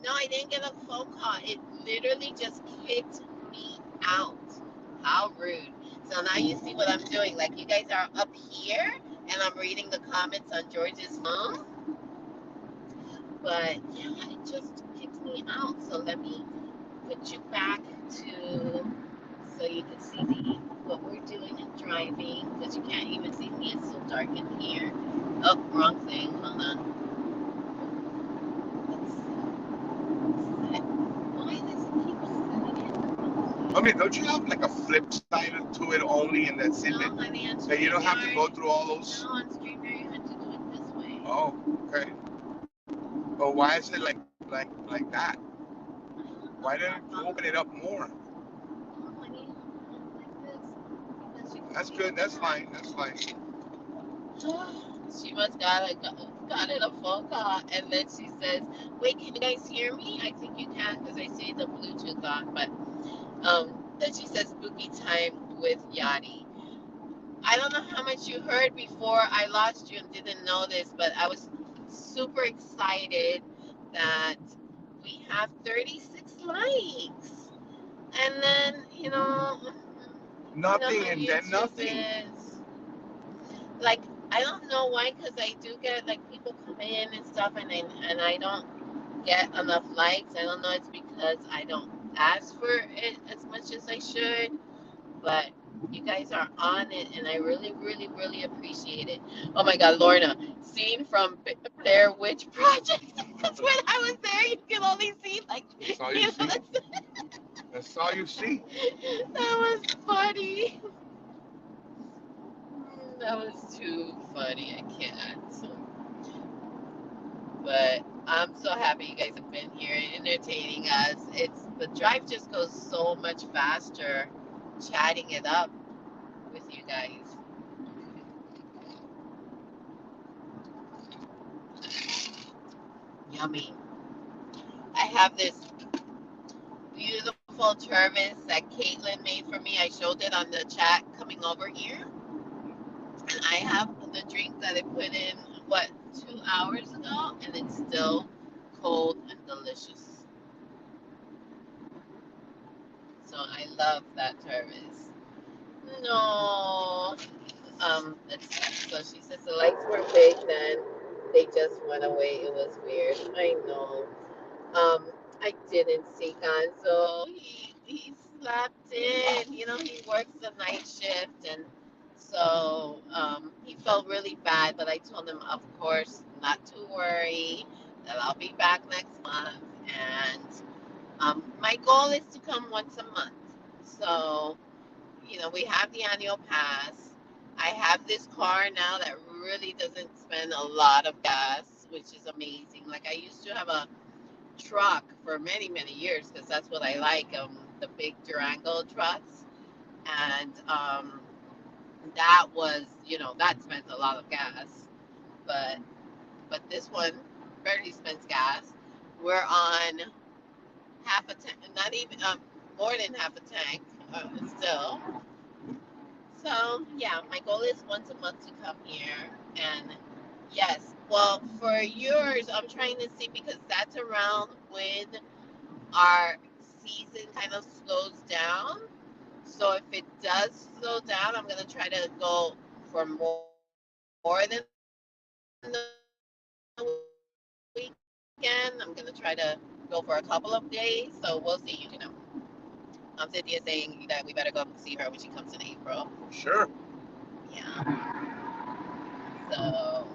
No, I didn't get a phone call. It literally just kicked me out. How rude. So now you see what I'm doing. Like, you guys are up here, and I'm reading the comments on George's phone. But yeah, it just kicked me out. So let me put you back to so you can see what we're doing and driving, because you can't even see me. It's so dark in here. Oh, wrong thing. Hold on. Let's see. Why does it keep don't you have like a flip side to it only, and that's it? No, honey, on That you don't have to go StreamYard. through all those. No, on StreamYard you have to do it this way. Oh, okay. But why is it like that? Why didn't you open it up more? No, honey, like this. Because you can That's see good. the That's top. fine. That's fine. She must got it a phone call, and then she says, "Wait, can you guys hear me? I think you can because I see the Bluetooth on." But then she says, "Spooky time with Yachty." I don't know how much you heard before I lost you and didn't know this, but I was super excited that we have 36 likes, and then Nothing how and then YouTube nothing. is. Like, I don't know why, because I do get like people come in and stuff, and I don't get enough likes. I don't know. It's because I don't ask for it as much as I should, but you guys are on it, and I really, really, really appreciate it. Oh my God, Lorna, scene from Blair Witch Project. Because when I was there, you can only see like That's all you see. That's all you see. That was funny. That was too funny. I can't. But I'm so happy you guys have been here entertaining us. The drive just goes so much faster chatting it up with you guys. Yummy. I have this beautiful turvis that Caitlin made for me. I showed it on the chat coming over here. And I have the drink that I put in, 2 hours ago, and it's still cold and delicious. So I love that service. No. So she says the lights were big then. They just went away. It was weird. I know. I didn't see Gonzo. He slept in. He works the night shift, and so he felt really bad. But I told him, of course, not to worry. That I'll be back next month, and my goal is to come once a month. So we have the annual pass. I have this car now that really doesn't spend a lot of gas, which is amazing. Like, I used to have a truck for many, many years because that's what I like, the big Durango trucks. And that was, that spends a lot of gas. But this one barely spends gas. We're on half a tank, not even, more than half a tank still. So, yeah, my goal is once a month to come here. And yes, well, for yours, I'm trying to see because that's around when our season kind of slows down. So if it does slow down, I'm going to try to go for more than the weekend. I'm going to try to go for a couple of days. So we'll see. Cynthia saying that we better go see her when she comes in April. Sure. Yeah. So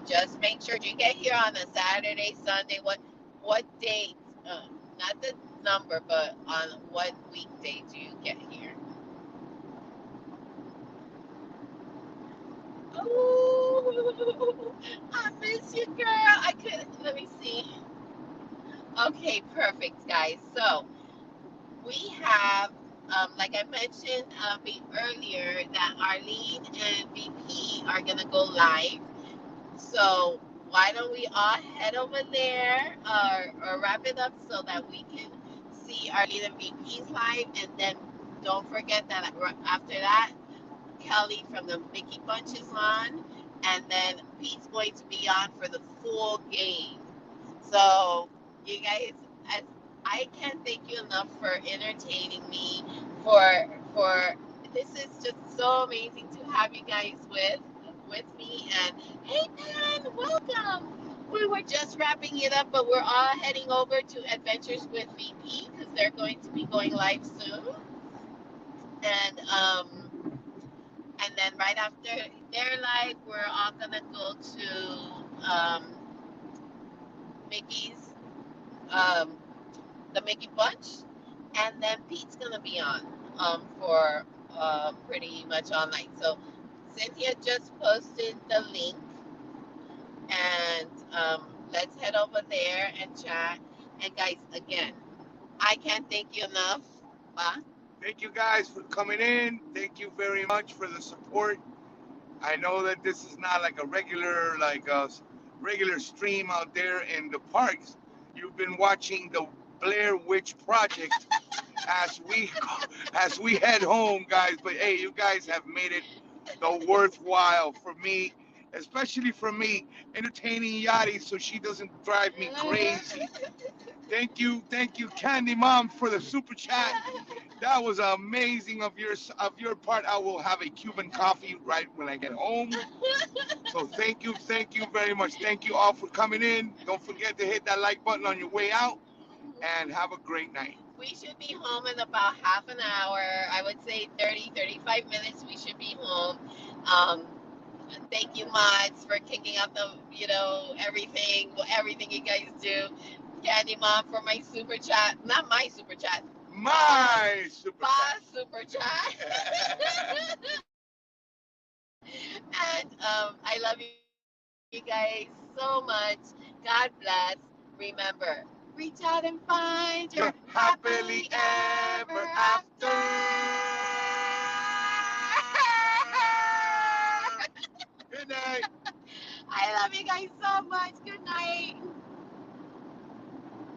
just make sure you get here on a Saturday, Sunday. What date? Not the number, but on what weekday do you get here? Oh, I miss you, girl. I could. Let me see. Okay, perfect, guys. So we have, like I mentioned earlier, that Arlene and VP are gonna go live. So why don't we all head over there or wrap it up so that we can see Arlene and VP's live, and then don't forget that after that, Kelly from the Mickey Bunch is on, and then Pete's going to be on for the full game. So you guys, as I can't thank you enough for entertaining me. For this is just so amazing to have you guys with me. And hey, man, welcome. We were just wrapping it up, but we're all heading over to Adventures with VP because they're going to be going live soon. And then right after their live, we're all gonna go to Mickey's, the Mickey Bunch, and then Pete's gonna be on for pretty much all night. So Cynthia just posted the link, and let's head over there and chat. And guys, again, I can't thank you enough. Thank you guys for coming in. Thank you very much for the support. I know that this is not like a regular stream out there in the parks. You've been watching the Blair Witch Project as we head home, guys. But hey, you guys have made it the worthwhile for me, especially for me, entertaining Yachty so she doesn't drive me crazy. Thank you, Candy Mom, for the super chat. That was amazing of your part. I will have a Cuban coffee right when I get home. So thank you very much. Thank you all for coming in. Don't forget to hit that like button on your way out, and have a great night. We should be home in about half an hour. I would say 30, 35 minutes. We should be home. Um, Thank you, mods, for kicking out the, everything you guys do. Candy Mom for my super chat. Not my super chat. My super Boss super chat. And I love you guys so much. God bless. Remember, reach out and find your happily ever after. Good night. I love you guys so much. Good night.